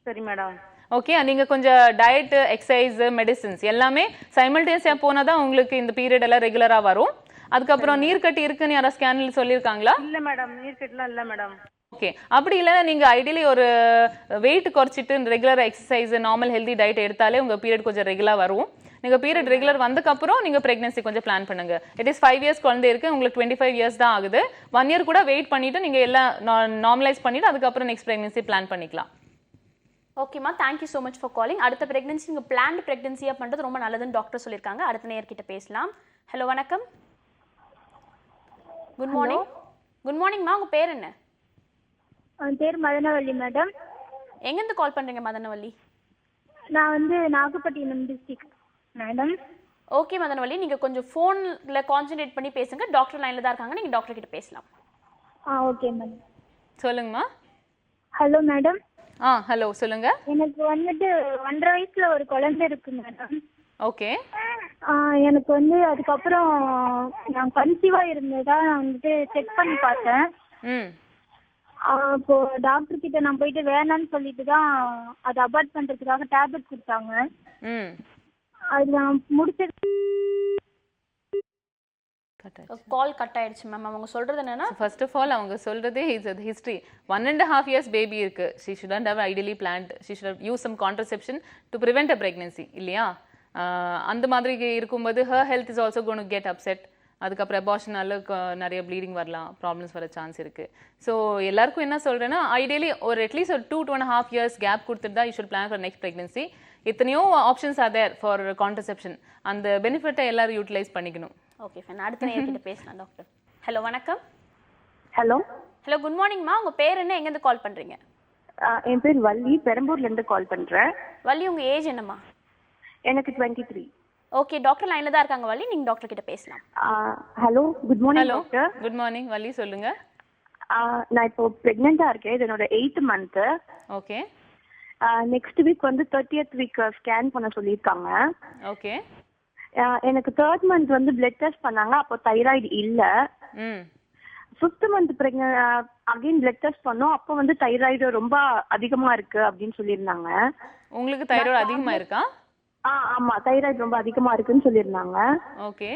சரி மேடம். ஓகே, நீங்க கொஞ்சம் டயட், எக்ஸசைஸ், மெடிசின்ஸ் எல்லாமே சைமல்டேனியஸா போனாதான் உங்களுக்கு இந்த பீரியட் எல்லாம் ரெகுலரா வரும். அதுக்கப்புறம் நீர்க்கட்டி இருக்குன்னு யாராவது ஸ்கேன்ல சொல்லியிருக்காங்களா? இல்ல மேடம், நீர்க்கட்டிலாம் இல்ல மேடம். ஓகே, அப்படி இல்லைன்னா நீங்க ஐடியலி ஒரு வெயிட் குறைச்சிட்டு regular exercise, normal healthy diet எடுத்தாலே உங்க பீரியட் கொஞ்சம் ரெகுலரா வரும். நீங்க பீரியட் ரெகுலர் வந்ததுக்கப்புறம் நீங்க பிரெக்னன்சி கொஞ்சம் பிளான் பண்ணுங்க. இட் இஸ் 5 இயர்ஸ் குழந்தை இருக்கு, உங்களுக்கு 25 இயர்ஸ் தான் ஆகுது. 1 இயர் கூட வெயிட் பண்ணிட்டு நீங்க எல்லாம் நார்மலைஸ் பண்ணிட்டு அதுக்கப்புறம் நெக்ஸ்ட் பிரெக்னன்சி பிளான் பண்ணிக்கலாம். ஓகேம்மா, thank you so much for calling. அடுத்த பிரெக்னன்சி நீங்கள் பிளான்டு ப்ரெக்னன்சியாக பண்ணுறது ரொம்ப நல்லதுன்னு டாக்டர் சொல்லியிருக்காங்க. அடுத்த நேயர்கிட்ட பேசலாம். ஹலோ, வணக்கம். Good morning. குட் மார்னிங்மா, உங்கள் பேர் என்ன? என் பேர் மதனவள்ளி மேடம். எங்கேருந்து கால் பண்ணுறீங்க மதனவள்ளி? நான் வந்து நாகப்பட்டினம் டிஸ்ட்ரிக்ட் மேடம். ஓகே மதனவள்ளி, நீங்கள் கொஞ்சம் ஃபோனில் கான்சென்ட்ரேட் பண்ணி பேசுங்க. டாக்டர் லைனில் தான் இருக்காங்க, நீங்கள் டாக்டர் கிட்ட பேசலாம். Okay madam. சொல்லுங்கம்மா. Hello madam. ஹலோ, சொல்லுங்க. எனக்கு வந்துட்டு 1.5 வயசுல ஒரு குழந்தை இருக்கு மேடம். ஓகே. எனக்கு வந்து அதுக்கப்புறம் நான் கன்சீவா இருந்ததா நான் வந்துட்டு செக் பண்ணி பார்த்தேன். இப்போ டாக்டர் கிட்ட நான் போயிட்டு வேணான்னு சொல்லிட்டு தான் அதை அபார்ட் பண்றதுக்காக டேப்லெட் கொடுத்தாங்க. அது நான் முடிச்சது. கால் கட் ஆயிடுச்சு மேம். அவங்க சொல்றது என்னன்னா, ஃபர்ஸ்ட் ஆஃப் ஆல் அவங்க சொல்றதே is a history. 1.5 years baby இருக்கு. she shouldn't have ideally planned. she should have used some contraception to prevent a pregnancy இல்லையா? அந்த மாதிரி இருக்கும்போது her health is also going to get upset. அதுக்கப்புறம் அபார்ஷனால நிறைய ப்ளீடிங் வரலாம், ப்ராப்ளம்ஸ் வர சான்ஸ் இருக்கு. ஸோ எல்லாருக்கும் என்ன சொல்றேன்னா, ஐடியலி ஒரு அட்லீஸ்ட் ஒரு 2.5 years கேப் கொடுத்துட்டு தான் you should plan for next pregnancy. எத்தனையோ options are there for contraception. அந்த பெனிஃபிட்டை எல்லாரும் யூட்டிலைஸ் பண்ணிக்கணும். Okay fine. அடுத்த நேயர்கிட்ட பேசலாம் டாக்டர். ஹலோ, வணக்கம். ஹலோ. ஹலோ, குட் மார்னிங்மா. உங்க பேர் என்ன, எங்கேருந்து கால் பண்றீங்க? என் பேர் வள்ளி, பெரம்பூர்ல இருந்து கால் பண்றேன். வள்ளி, உங்க ஏஜ் என்னம்மா? எனக்கு 23. ஓகே, டாக்டர் லைன்ல தான் இருக்காங்க வள்ளி, நீங்க டாக்டர் கிட்ட பேசலாம். Hello, good morning doctor. Good morning Valli, சொல்லுங்க. நான் இப்போ பிரெக்னெண்டா இருக்கேன். இது என்னோட 8th month. Okay. Next week வந்து 30th week ஸ்கேன் பண்ண சொல்லியிருக்காங்க. ஓகே. எனக்கு 3rd month வந்து பிளட் டெஸ்ட் பண்ணாங்க, அப்போ தைராய்டு இல்ல. 5th month again blood test பண்ணோம், அப்போ வந்து தைராய்டு ரொம்ப அதிகமா இருக்கு அப்படின்னு சொல்லியிருந்தாங்க. உங்களுக்கு தைராய்டு அதிகமா இருக்கா? ஆமா, தைராய்டு ரொம்ப அதிகமா இருக்குன்னு சொல்லியிருந்தாங்க. ஓகே.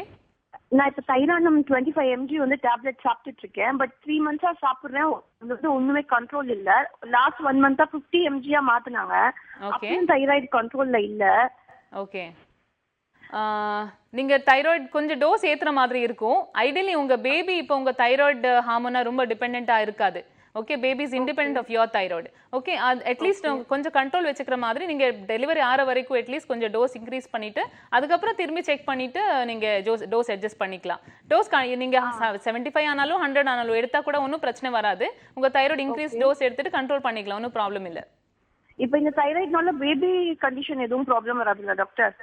நான் இப்ப தைராய்டு 25 mg வந்து டேப்லெட் சாப்பிட்டுட்டு இருக்கேன். பட் 3 months சாப்பிடுறேன், ஒண்ணுமே கண்ட்ரோல் இல்ல. லாஸ்ட் 1 month 50 mg மாத்தினாங்க, அப்பயும் தைராய்டு கண்ட்ரோல்ல இல்ல. ஓகே. நீங்க தைராய்டு கொஞ்சம் டோஸ் ஏத்துற மாதிரி இருக்கும். ஐடியலி உங்க பேபி இப்போ உங்க தைராய்டு ஹார்மோனா ரொம்ப டிபெண்டா இருக்காது. Okay, baby is independent of your thyroid. Okay, at least கொஞ்சம் கண்ட்ரோல் வச்சுக்கிற மாதிரி நீங்க டெலிவரி ஆற வரைக்கும் அட்லீஸ்ட் கொஞ்சம் டோஸ் இன்க்ரீஸ் பண்ணிட்டு அதுக்கப்புறம் திரும்பி செக் பண்ணிட்டு நீங்க டோஸ் அட்ஜஸ்ட் பண்ணிக்கலாம். டோஸ் நீங்க 75 ஆனாலும் 100 ஆனாலும் எடுத்தா கூட ஒன்றும் பிரச்சனை வராது. உங்க தைராய்டு இன்க்ரீஸ் டோஸ் எடுத்துட்டு கண்ட்ரோல் பண்ணிக்கலாம், ஒன்றும் ப்ராப்ளம் இல்லை. இப்போ இந்த தைராய்டுனால பேபி கண்டிஷன் எதுவும் ப்ராப்ளம் வராதுல்ல டாக்டர்?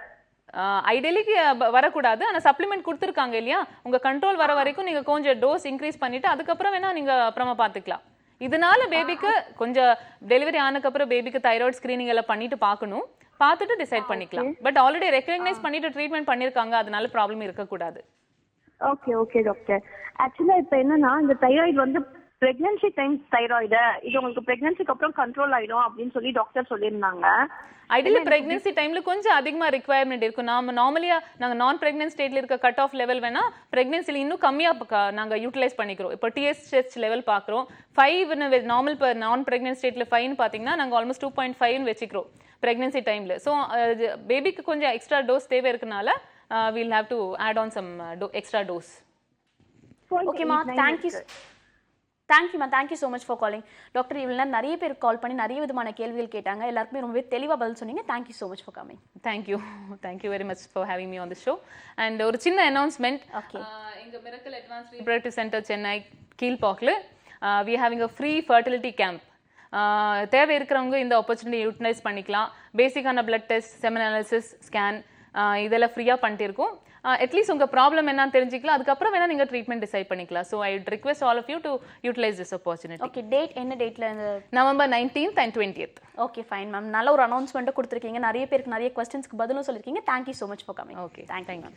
ஐடியலிக்கு வரக்கூடாது. ஆனால் சப்ளிமெண்ட் கொடுத்துருக்காங்க இல்லையா, உங்கள் கண்ட்ரோல் வர வரைக்கும் நீங்கள் கொஞ்சம் டோஸ் இன்க்ரீஸ் பண்ணிவிட்டு அதுக்கப்புறம் வேணால் நீங்கள் அப்புறமா பார்த்துக்கலாம். இதனால பேபிக்கு கொஞ்சம் டெலிவரி ஆனதுக்கப்புறம் பேபிக்கு தைராய்டு ஸ்க்ரீனிங் எல்லாம் பண்ணிட்டு பார்க்கணும், பார்த்துட்டு டிசைட் பண்ணிக்கலாம். பட் ஆல்ரெடி ரெக்கக்னைஸ் பண்ணிட்டு ட்ரீட்மெண்ட் பண்ணியிருக்காங்க, அதனால ப்ராப்ளம் இருக்கக்கூடாது. Okay doctor. ஆக்சுவலா இப்போ என்னன்னா இந்த தைராய்டு வந்து பிரெக்னன்சி டைம் தைராய்டு இது உங்களுக்கு பிரெக்னன்சிக்கு அப்புறம் கண்ட்ரோல் ஆயிடும் அப்படின்னு சொல்லி டாக்டர் சொல்லியிருந்தாங்க. ஐடியலி பிரெக்னன்சி டைம்ல கொஞ்சம் அதிகமா ரிக்வயர்மெண்ட் இருக்கும். நார்மலியா நாங்க நான் பிரெக்னன்ட் ஸ்டேட்ல இருக்க கட் ஆஃப் லெவல் வேணா பிரெக்னன்சில இன்னும் கம்மியா நாங்க யூட்டிலைஸ் பண்ணிக்கிறோம். இப்போ டிஎஸ்ஹெச் லெவல் பாக்குறோம் 5 நார்மல் நான் பிரெக்னன்ட் ஸ்டேட்ல 5 பாத்தீங்கன்னா நாங்க ஆல்மோஸ்ட் 2.5 வச்சுக்கிறோம் பிரெக்னன்சி டைம்ல. ஸோ பேபிக்கு கொஞ்சம் எக்ஸ்ட்ரா டோஸ் தேவை இருக்கனால we'll have to add on some extra dose. ஓகேம்மா, தேங்க்யூம்மா, thank you so much for calling. Doctor இவ்வளோ நிறைய பேர் கால் பண்ணி நிறைய விதமான கேள்விகள் கேட்டாங்க, எல்லாருக்குமே ரொம்பவே தெளிவாக பதில் சொன்னீங்க. Thank you so much for coming. Thank you very much for having me on the show. And ஒரு சின்ன அனௌன்ஸ்மெண்ட், எங்கள் miracle advance reproductive centre Chennai கீழ்பாக்கில் we are having a free fertility camp. தேவை இருக்கிறவங்க இந்த ஆப்பர்ச்சுனிட்டி யூட்டிலைஸ் பண்ணிக்கலாம். பேசிக்கான blood test, semen analysis, scan இதெல்லாம் ஃப்ரீயாக பண்ணிட்டு இருக்கோம். அட்லீஸ்ட் உங்கள் ப்ராப்ளம் என்னன்னு தெரிஞ்சிக்கலாம், அதுக்கப்புறம் வேணால் நீங்கள் ட்ரீட்மெண்ட் டிசைட் பண்ணிக்கலாம். So I request all of you to utilize this opportunity. Okay, date என்ன டேட்டில்? November 19th and 20th. Okay fine ma'am, நல்ல ஒரு அனௌன்ஸ்மெண்ட்டும் கொடுத்துருக்கீங்க, நிறைய பேருக்கு நிறைய கொஸ்டின்ஸ்க்கு பதிலும் சொல்லியிருக்கீங்க. Thank you so much for coming. Okay, thank you ma'am.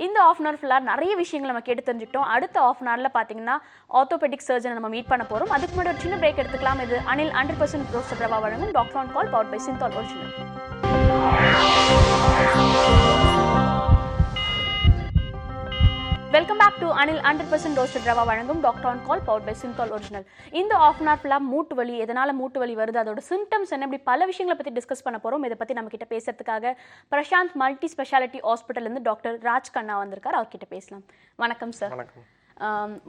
இந்த ஆஃப் அன் ஹவர் ஃபுல்லாக நிறைய விஷயங்கள் நம்ம கேட்டு தெரிஞ்சுக்கிட்டோம். அடுத்த ஆஃப் அன் ஹவரில் பார்த்தீங்கன்னா ஆர்த்தோபெடிக் சர்ஜனை நம்ம மீட் பண்ண போகிறோம். அதுக்கு முன்னாடி ஒரு சின்ன பிரேக் எடுத்துக்கலாம். இது அனில் 100% ரோஸ்டட் ரவா வழங்கும் doctor on call powered by Cinthol original. Welcome back to Anil 100% roasted rava வழங்கும் doctor on call powered by Cinthol original. இந்த ஆஃப் அன் ஹவர் ஃபுல்லாக மூட்டு வலி, எதனால் மூட்டு வலி வருது, அதோட சிம்டம்ஸ் என்ன, இப்படி பல விஷயங்களை பற்றி டிஸ்கஸ் பண்ண போகிறோம். இதை பற்றி நம்ம கிட்ட பேசுறதுக்காக பிரசாந்த் மல்டி ஸ்பெஷாலிட்டி ஹாஸ்பிட்டல்லேருந்து டாக்டர் ராஜ் கண்ணா வந்திருக்கார். அவர்கிட்ட பேசலாம். வணக்கம் சார்.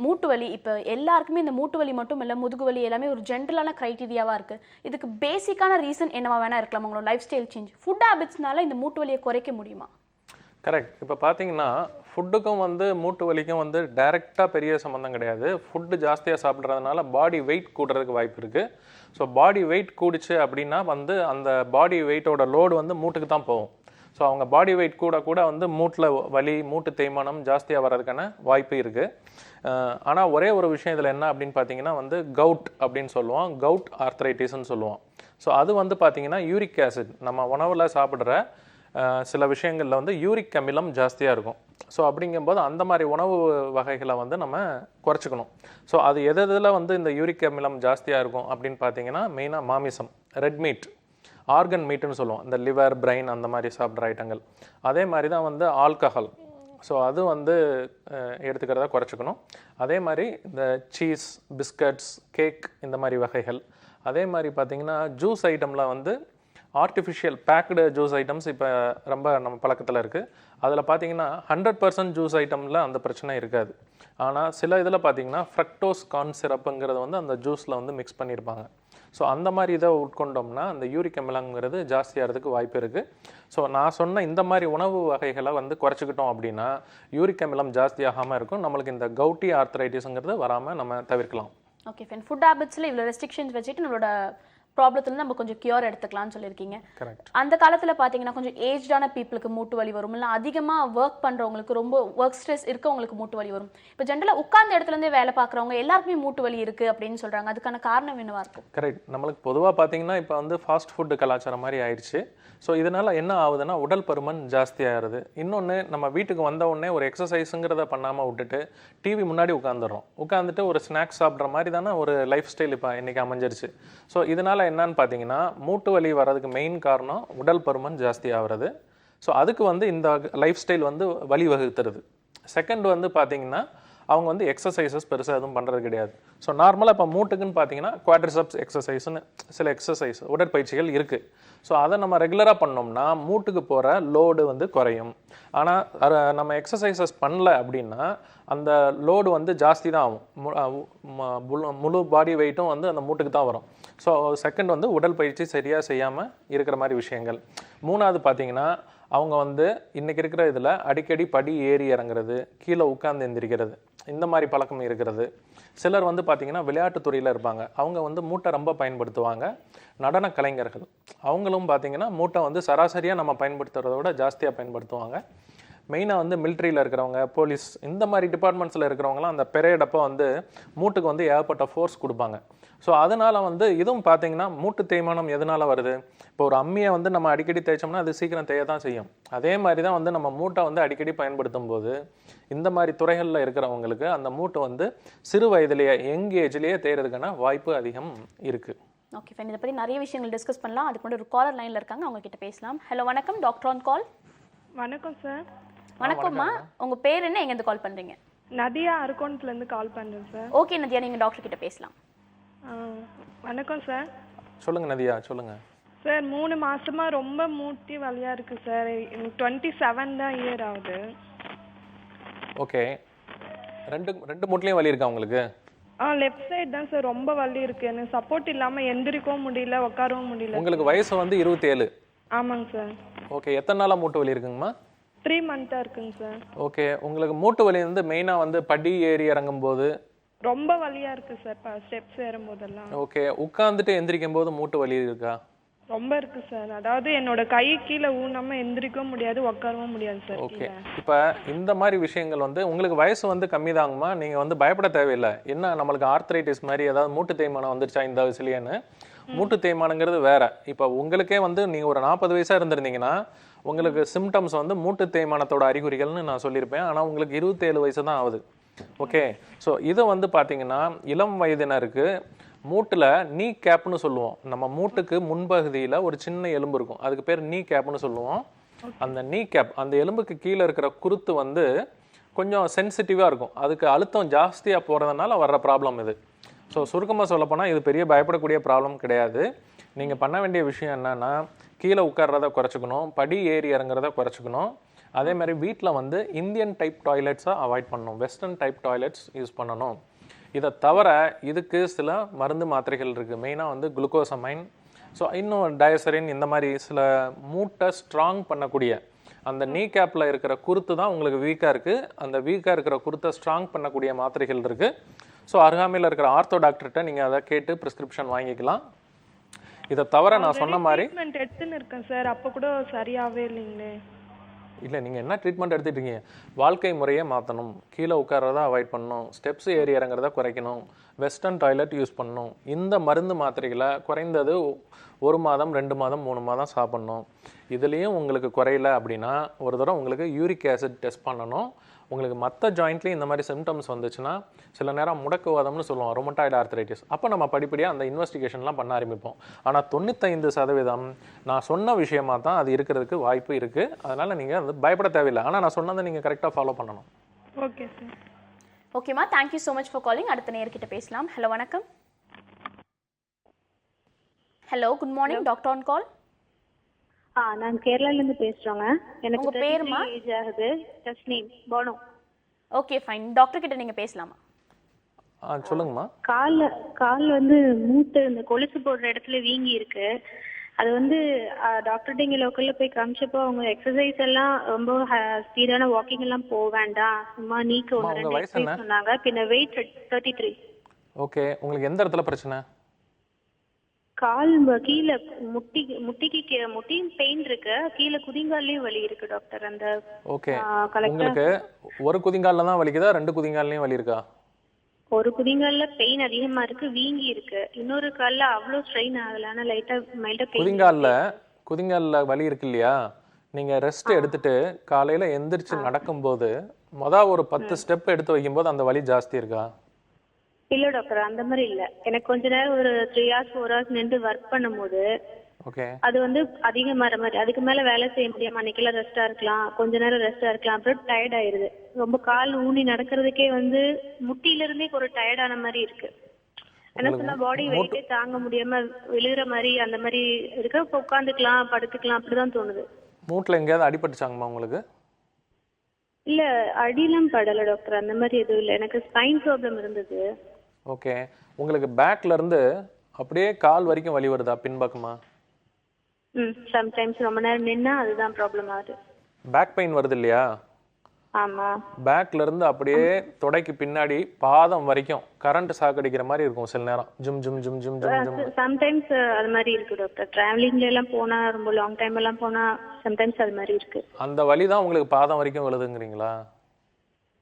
மூட்டு வலி, இப்போ எல்லாருக்குமே இந்த மூட்டு வலி மட்டும் இல்லை, முதுகு வலி எல்லாமே ஒரு ஜென்ரலான க்ரைட்டீரியாவாக இருக்குது. இதுக்கு பேசிக்கான ரீசன் என்னவா வேணா இருக்கலாம். உங்களோட லைஃப் ஸ்டைல் சேஞ்ச், ஃபுட் ஹேபிட்ஸ்னால இந்த மூட்டு வலியை குறைக்க முடியுமா? கரெக்ட். இப்போ பார்த்தீங்கன்னா ஃபுட்டுக்கும் மூட்டு வலிக்கும் டைரெக்டாக பெரிய சம்மந்தம் கிடையாது. ஃபுட்டு ஜாஸ்தியாக சாப்பிட்றதுனால பாடி வெயிட் கூடுறதுக்கு வாய்ப்பு இருக்குது. ஸோ பாடி வெயிட் கூடிச்சு அப்படின்னா அந்த பாடி வெயிட்டோட லோடு மூட்டுக்கு தான் போகும். ஸோ அவங்க பாடி வெயிட் கூட கூட மூட்டில் வலி, மூட்டு தேய்மானம் ஜாஸ்தியாக வர்றதுக்கான வாய்ப்பு இருக்குது. ஆனால் ஒரே ஒரு விஷயம் இதில் என்ன அப்படின்னு பார்த்தீங்கன்னா கவுட் அப்படின்னு சொல்லுவோம், கவுட் ஆர்த்ரைட்டிஸ்ன்னு சொல்லுவோம். ஸோ அது பார்த்தீங்கன்னா யூரிக் ஆசிட், நம்ம உணவில் சாப்பிட்ற சில விஷயங்களில் யூரிக் அமிலம் ஜாஸ்தியாக இருக்கும். ஸோ அப்படிங்கும்போது அந்த மாதிரி உணவு வகைகளை நம்ம குறைச்சிக்கணும். ஸோ அது எதில் இந்த யூரிக் அமிலம் ஜாஸ்தியாக இருக்கும் அப்படின்னு பார்த்தீங்கன்னா மெயினாக மாமிசம், ரெட் மீட், ஆர்கன் மீட்டுன்னு சொல்லுவோம், இந்த லிவர், பிரெயின் அந்த மாதிரி சாப்பிட்ற ஐட்டங்கள். அதே மாதிரி தான் ஆல்கஹால். ஸோ அது எடுத்துக்கிறத குறைச்சிக்கணும். அதே மாதிரி இந்த சீஸ், பிஸ்கட்ஸ், கேக் இந்த மாதிரி வகைகள். அதே மாதிரி பார்த்திங்கன்னா ஜூஸ் ஐட்டமில் ஆர்டிஃபிஷியல் பேக்டு ஜூஸ் ஐட்டம்ஸ் இப்போ ரொம்ப நம்ம பழக்கத்தில் இருக்குது. அதில் பார்த்தீங்கன்னா 100% ஜூஸ் ஐட்டமில் அந்த பிரச்சனை இருக்காது. ஆனால் சில இதில் பார்த்தீங்கன்னா ஃப்ரக்டோஸ் கார்ன் சிரப்புங்கிறது அந்த ஜூஸில் மிக்ஸ் பண்ணியிருப்பாங்க. ஸோ அந்த மாதிரி இதை உட்கொண்டோம்னா அந்த யூரிக் அமிலங்கிறது ஜாஸ்தியாகிறதுக்கு வாய்ப்பு இருக்குது. ஸோ நான் சொன்ன இந்த மாதிரி உணவு வகைகளை குறைச்சிக்கிட்டோம் அப்படின்னா யூரிக் அமிலம் ஜாஸ்தியாகாமல் இருக்கும். நம்மளுக்கு இந்த கவுட்டி ஆர்த்ரைட்டிஸுங்கிறது வராமல் நம்ம தவிர்க்கலாம். Okay fine. ஃபுட் ஹேபிட்ஸில் இவ்வளோ ரெஸ்ட்ரிக்ஷன்ஸ் வச்சுட்டு நம்மளோட ப்ராப்ளத்துல நம்ம கொஞ்சம் கியூர் எடுத்துக்கலாம்னு சொல்லியிருக்கீங்க. அந்த காலத்தில் பார்த்தீங்கன்னா கொஞ்சம் ஏஜ்டான பீப்புளுக்கு மூட்டு வலி வரும், இல்லை அதிகமாக ஒர்க் பண்ணுறவங்களுக்கு, ரொம்ப ஒர்க் ஸ்ட்ரெஸ் இருக்கவங்களுக்கு மூட்டு வலி வரும். இப்போ ஜென்ரலாக உட்கார்ந்த இடத்துலேருந்தே வேலை பார்க்குறவங்க எல்லாருக்குமே மூட்டு வலி இருக்குது அப்படின்னு சொல்கிறாங்க. அதுக்கான காரணம் என்னவா இருக்கும்? கரெக்ட். நம்மளுக்கு பொதுவாக பார்த்தீங்கன்னா இப்போ ஃபாஸ்ட் ஃபுட்டு கலாச்சாரம் மாதிரி ஆயிடுச்சு. ஸோ இதனால் என்ன ஆகுதுன்னா உடல் பருமன் ஜாஸ்தியாகிறது. இன்னொன்று, நம்ம வீட்டுக்கு வந்த உடனே ஒரு எக்ஸசைஸுங்கிறத பண்ணாமல் விட்டுட்டு டிவி முன்னாடி உட்காந்துட்டு ஒரு ஸ்நாக்ஸ் சாப்பிட்ற மாதிரி தானே ஒரு லைஃப் ஸ்டைல் இப்போ இன்றைக்கி அமைஞ்சிருச்சு. ஸோ இதனால் என்னன்னு பார்த்தீங்கன்னா மூட்டு வலி வர்றதுக்கு மெயின் காரணம் உடல் பருமன் ஜாஸ்தி ஆகிறது. ஸோ அதுக்கு இந்த லைஃப் ஸ்டைல் வழி வகுத்துறது. செகண்ட் பார்த்தீங்கன்னா அவங்க எக்ஸசைசஸ் பெருசாக எதுவும் பண்ணுறது கிடையாது. ஸோ நார்மலாக இப்போ மூட்டுக்குன்னு பார்த்தீங்கன்னா குவாட்ரிசெப்ஸ் எக்ஸசைஸ்னு சில எக்ஸசைஸ் உடற்பயிற்சிகள் இருக்குது. ஸோ அதை நம்ம ரெகுலராக பண்ணோம்னா மூட்டுக்கு போகிற லோடு குறையும். ஆனால் நம்ம எக்ஸசைசஸ் பண்ணல அப்படின்னா அந்த லோடு ஜாஸ்தி தான் ஆகும். முழு பாடி வெயிட்டும் அந்த மூட்டுக்கு தான் வரும். ஸோ செகண்ட் உடற்பயிற்சி சரியாக செய்யாமல் இருக்கிற மாதிரி விஷயங்கள். மூணாவது பார்த்தீங்கன்னா அவங்க இன்றைக்கி இருக்கிற இதில் அடிக்கடி படி ஏறி இறங்குறது, கீழே உட்கார்ந்து எந்திரிக்கிறது, இந்த மாதிரி பழக்கம் இருக்கிறது. சிலர் வந்து பார்த்தீங்கன்னா விளையாட்டுத் துறையில் இருப்பாங்க, அவங்க வந்து மூட்டை ரொம்ப பயன்படுத்துவாங்க. நடன கலைஞர்கள் அவங்களும் பார்த்தீங்கன்னா மூட்டை வந்து சராசரியாக நம்ம பயன்படுத்துறத விட ஜாஸ்தியாக பயன்படுத்துவாங்க. மெயினாக வந்து மிலிட்ரியில் இருக்கிறவங்க, போலீஸ் இந்த மாதிரி டிபார்ட்மெண்ட்ஸில் இருக்கிறவங்களாம் அந்த பெரேட் அப்போ வந்து மூட்டுக்கு வந்து ஏகப்பட்ட ஃபோர்ஸ் கொடுப்பாங்க. ஸோ அதனால் வந்து இதுவும் பார்த்தீங்கன்னா மூட்டு தேய்மானம் எதனால் வருது? இப்போ ஒரு அம்மியை வந்து நம்ம அடிக்கடி தேய்ச்சோம்னா அது சீக்கிரம் தேய தான் செய்யும். அதே மாதிரி தான் வந்து நம்ம மூட்டை வந்து அடிக்கடி பயன்படுத்தும் போது இந்த மாதிரி துறைகளில் இருக்கிறவங்களுக்கு அந்த மூட்டை வந்து சிறு வயதிலேயே யங் ஏஜ்லேயே தேய்றதுக்கான வாய்ப்பு அதிகம் இருக்குது. Okay fine. இதை பற்றி நிறைய விஷயங்கள் டிஸ்கஸ் பண்ணலாம். அதுக்கு முன்னாடி ஒரு காலர் லைனில் இருக்காங்க, அவங்க கிட்ட பேசலாம். ஹலோ வணக்கம், டாக்டர் ஆன் கால். வணக்கம் சார். வணக்கம்மா, உங்க பேர் என்ன, எங்கேருந்து கால் பண்றீங்க? நதியா அக்கௌண்ட்லேருந்து கால் பண்ணுறேன் சார். ஓகே நதியா, நீங்க டாக்டர் கிட்ட பேசலாம். வணக்கம் சார். சொல்லுங்க நதியா, சொல்லுங்க சார். 3 மாசமா ரொம்ப மூட்டி வலியா இருக்கு சார். எனக்கு 27 தான் இயர் ஆகுது. ஓகே, ரெண்டு மூட்டுலையும் வலி இருக்கா உங்களுக்கு? லெஃப்ட் சைடு தான் சார் ரொம்ப வலி இருக்கு. எனக்கு சப்போர்ட் இல்லாம எந்திரிக்கவும் முடியல, உட்காரவும் முடியல. உங்களுக்கு வயசு வந்து 27? ஆமாங்க சார். ஓகே, எத்தனை நாளாக மூட்டு வலி இருக்குங்கம்மா? 3 மந்த்தா இருக்குங்க சார். ஓகே, உங்களுக்கு மூட்டு வலி வந்து மெயினாக வந்து படி ஏறி இறங்கும் போது ரொம்ப வலியா இருக்கு சார், ஸ்டெப்ஸ் ஏறும் போதெல்லாம். ஓகே, உட்காந்துட்டு எந்திரிக்கும் போது மூட்டு வலி இருக்கா? ரொம்ப இருக்கு சார். அதாவது என்னோட கை கீழே ஊனாம எந்திரிக்கவும் முடியாது, உட்காரவும் முடியாது சார். ஓகே, இப்போ இந்த மாதிரி விஷயங்கள் வந்து உங்களுக்கு வயசு வந்து கம்மி தாங்கம்மா, நீங்கள் வந்து பயப்பட தேவையில்லை. என்ன நம்மளுக்கு ஆர்த்ரைட்டிஸ் மாதிரி ஏதாவது மூட்டு தேய்மானம் வந்துருச்சா இந்த வயசுலேன்னு? மூட்டு தேய்மானங்கிறது வேற. இப்போ உங்களுக்கே வந்து நீங்கள் ஒரு 40 வயசாக இருந்திருந்தீங்கன்னா உங்களுக்கு சிம்டம்ஸ் வந்து மூட்டு தேய்மானத்தோட அறிகுறிகள்னு நான் சொல்லியிருப்பேன். ஆனால் உங்களுக்கு 27 வயசு தான் ஆகுது. ஓகே, ஸோ இது வந்து பார்த்தீங்கன்னா இளம் வயதினருக்கு மூட்டில் நீ கேப்னு சொல்லுவோம். நம்ம மூட்டுக்கு முன்பகுதியில் ஒரு சின்ன எலும்பு இருக்கும், அதுக்கு பேர் நீ கேப்னு சொல்லுவோம். அந்த நீ கேப், அந்த எலும்புக்கு கீழே இருக்கிற குருத்து வந்து கொஞ்சம் சென்சிட்டிவாக இருக்கும். அதுக்கு அழுத்தம் ஜாஸ்தியாக போகிறதுனால வர்ற ப்ராப்ளம் இது. ஸோ சுருக்கமாக சொல்லப்போனால் இது பெரிய பயப்படக்கூடிய ப்ராப்ளம் கிடையாது. நீங்கள் பண்ண வேண்டிய விஷயம் என்னென்னா, கீழே உட்கார்றத குறைச்சிக்கணும், படி ஏறி இறங்குறத குறைச்சிக்கணும். அதே மாதிரி வீட்டில் வந்து இந்தியன் டைப் டாய்லெட்ஸை அவாய்ட் பண்ணணும், வெஸ்டர்ன் டைப் டாய்லெட்ஸ் யூஸ் பண்ணணும். இதை தவிர இதுக்கு சில மருந்து மாத்திரைகள் இருக்குது, மெயினாக வந்து குளுக்கோசமைன், ஸோ இன்னும் டயசரின், இந்த மாதிரி சில மூட்டை ஸ்ட்ராங் பண்ணக்கூடிய அந்த நீ கேப்பில் இருக்கிற குருத்து தான் உங்களுக்கு வீக்காக இருக்குது. அந்த வீக்காக இருக்கிற குருத்தை ஸ்ட்ராங் பண்ணக்கூடிய மாத்திரைகள் இருக்குது. ஸோ அருகாமையில் இருக்கிற ஆர்த்தோ டாக்டர்கிட்ட நீங்கள் அதை கேட்டு ப்ரிஸ்கிரிப்ஷன் வாங்கிக்கலாம். இதை தவிர நான் சொன்ன மாதிரி எடுத்துன்னு இருக்கேன் சார், அப்போ கூட சரியாகவே இல்லைங்களே. இல்லை, நீங்கள் என்ன ட்ரீட்மெண்ட் எடுத்துட்டீங்க? வாழ்க்கை முறையே மாற்றணும், கீழே உட்கார்றதா அவாய்ட் பண்ணணும், ஸ்டெப்ஸ் ஏறி இறங்குறத குறைக்கணும், வெஸ்டர்ன் டாய்லெட் யூஸ் பண்ணணும். இந்த மருந்து மாத்திரைகளை குறைந்தது 1 மாதம் 2 மாதம் 3 மாதம் சாப்பிட்ணும். இதுலேயும் உங்களுக்கு குறையல அப்படின்னா ஒரு தடவை உங்களுக்கு யூரிக் ஆசிட் டெஸ்ட் பண்ணணும். உங்களுக்கு மற்ற ஜாயிண்ட்லேயும் இந்த மாதிரி சிம்டம்ஸ் வந்துச்சுன்னா சில நேரம் முடக்குவாதம்னு சொல்லுவோம், ரொமட்டாய்டு ஆர்த்ரைட்டிஸ். அப்போ நம்ம படிப்படியாக அந்த இன்வெஸ்டிகேஷன்லாம் பண்ண ஆரம்பிப்போம். ஆனால் 95% நான் சொன்ன விஷயமா தான் அது இருக்கிறதுக்கு வாய்ப்பு இருக்குது. அதனால் நீங்கள் வந்து பயப்பட தேவையில்லை. ஆனால் நான் சொன்னதை நீங்கள் கரெக்டாக ஃபாலோ பண்ணணும். Okay sir. ஓகேம்மா, thank you so much for calling. அடுத்த நேர்கிட்ட பேசலாம். ஹலோ வணக்கம். Hello good morning, doctor on call. நான் கேரளால இருந்து பேசுறோங்க. எனக்கு உங்க பேருமா? ஏஜ் ஆகுது. Tasneem Banu. Okay fine, doctor கிட்ட நீங்க பேசலாமா? சொல்லுங்கம்மா. கால் வந்து மூட்டு இந்த கொலுசு போடுற இடத்துல வீங்கி இருக்கு. அது வந்து டாக்டர்கிட்ட இங்கே லோக்கல்ல போய் காமிச்சப்போ அவங்க எக்ஸசைஸ் எல்லாம் ரொம்ப ஸ்பீடான வாக்கிங் எல்லாம் போக வேண்டாம், சும்மா நீக்கு 1-2 எக்ஸசைஸ் சொன்னாங்க. பின்ன வெயிட் 33. ஓகே, உங்களுக்கு எந்த இடத்துல பிரச்சனை? கால் கீழே முட்டியும் பெயின் இருக்கு, கீழே குதிங்கால்லயும் வலி இருக்கு டாக்டர். அந்த ஓகே, உங்களுக்கு ஒரு குதிங்கால்ல தான் வலிக்குதா, 2 குதிங்கால்லயும் வலி இருக்கா? ஒரு குதிங்கால்ல பெயின் அதிகமா இருக்கு, வீங்கி இருக்கு. இன்னொரு கால்ல அவ்வளவு ஸ்ட்ரெயின் ஆகல, ஆனா லைட்டா மைல்டா பெயின். குதிங்கால்ல வலி இருக்கு இல்லையா? நீங்க ரெஸ்ட் எடுத்துட்டு காலையில எந்திரிச்சு நடக்கும்போது ஒரு 10 ஸ்டெப் எடுத்து வைக்கும்போது அந்த வலி ஜாஸ்தி இருக்கா? இல்ல டாக்டர், அந்த மாதிரி இல்ல. எனக்கு கொஞ்ச நேரம் ஒரு 3 hours 4 hours நின்று ஒர்க் பண்ணும்போது அது வந்து அதிகமாற மாதிரி, அதுக்கு மேல வேலை செய்ய முடியாம அன்னைக்கெல்லாம் ரெஸ்டா இருக்கலாம், கொஞ்ச நேரம் ரெஸ்டா இருக்கலாம், அப்புறம் டயர்ட் ஆயிருது. ரொம்ப கால் ஊனி நடக்கிறதுக்கே வந்து முட்டியில இருந்தே ஒரு டயர்டான மாதிரி இருக்கு. என்ன சொன்னா பாடி வெயிட்டே தாங்க முடியாம விழுகிற மாதிரி அந்த மாதிரி இருக்கு. இப்போ உட்காந்துக்கலாம், படுத்துக்கலாம், அப்படிதான் தோணுது. மூட்டுல எங்கேயாவது அடிபட்டுச்சாங்கம்மா உங்களுக்கு? இல்ல, அடியெல்லாம் படல டாக்டர், அந்த மாதிரி எதுவும் இல்லை. எனக்கு ஸ்பைன் ப்ராப்ளம் இருந்தது. ஓகே, உங்களுக்கு பேக்ல இருந்து அப்படியே கால் வரைக்கும் வலி வருதா பின்பக்கமா? சம்டைம்ஸ் ரொம்ப நேரம் நின்னா அதுதான் ப்ராப்ளம் ஆகுது. பேக் பெயின் வருது இல்லையா? ஆமா. பேக்ல இருந்து அப்படியே தொடைக்கு பின்னாடி பாதம் வரைக்கும் கரண்ட் சாக்கடிக்கிற மாதிரி இருக்கும் சில நேரம். ஜும் ஜும் ஜும் ஜும் ஜும் ஜும். சம்டைம்ஸ் அது மாதிரி இருக்கு டாக்டர். டிராவலிங்ல எல்லாம் போனா, ரொம்ப லாங் டைம் எல்லாம் போனா சம்டைம்ஸ் அது மாதிரி இருக்கு. அந்த வலி தான் உங்களுக்கு பாதம் வரைக்கும் விழுதுங்கிறீங்களா?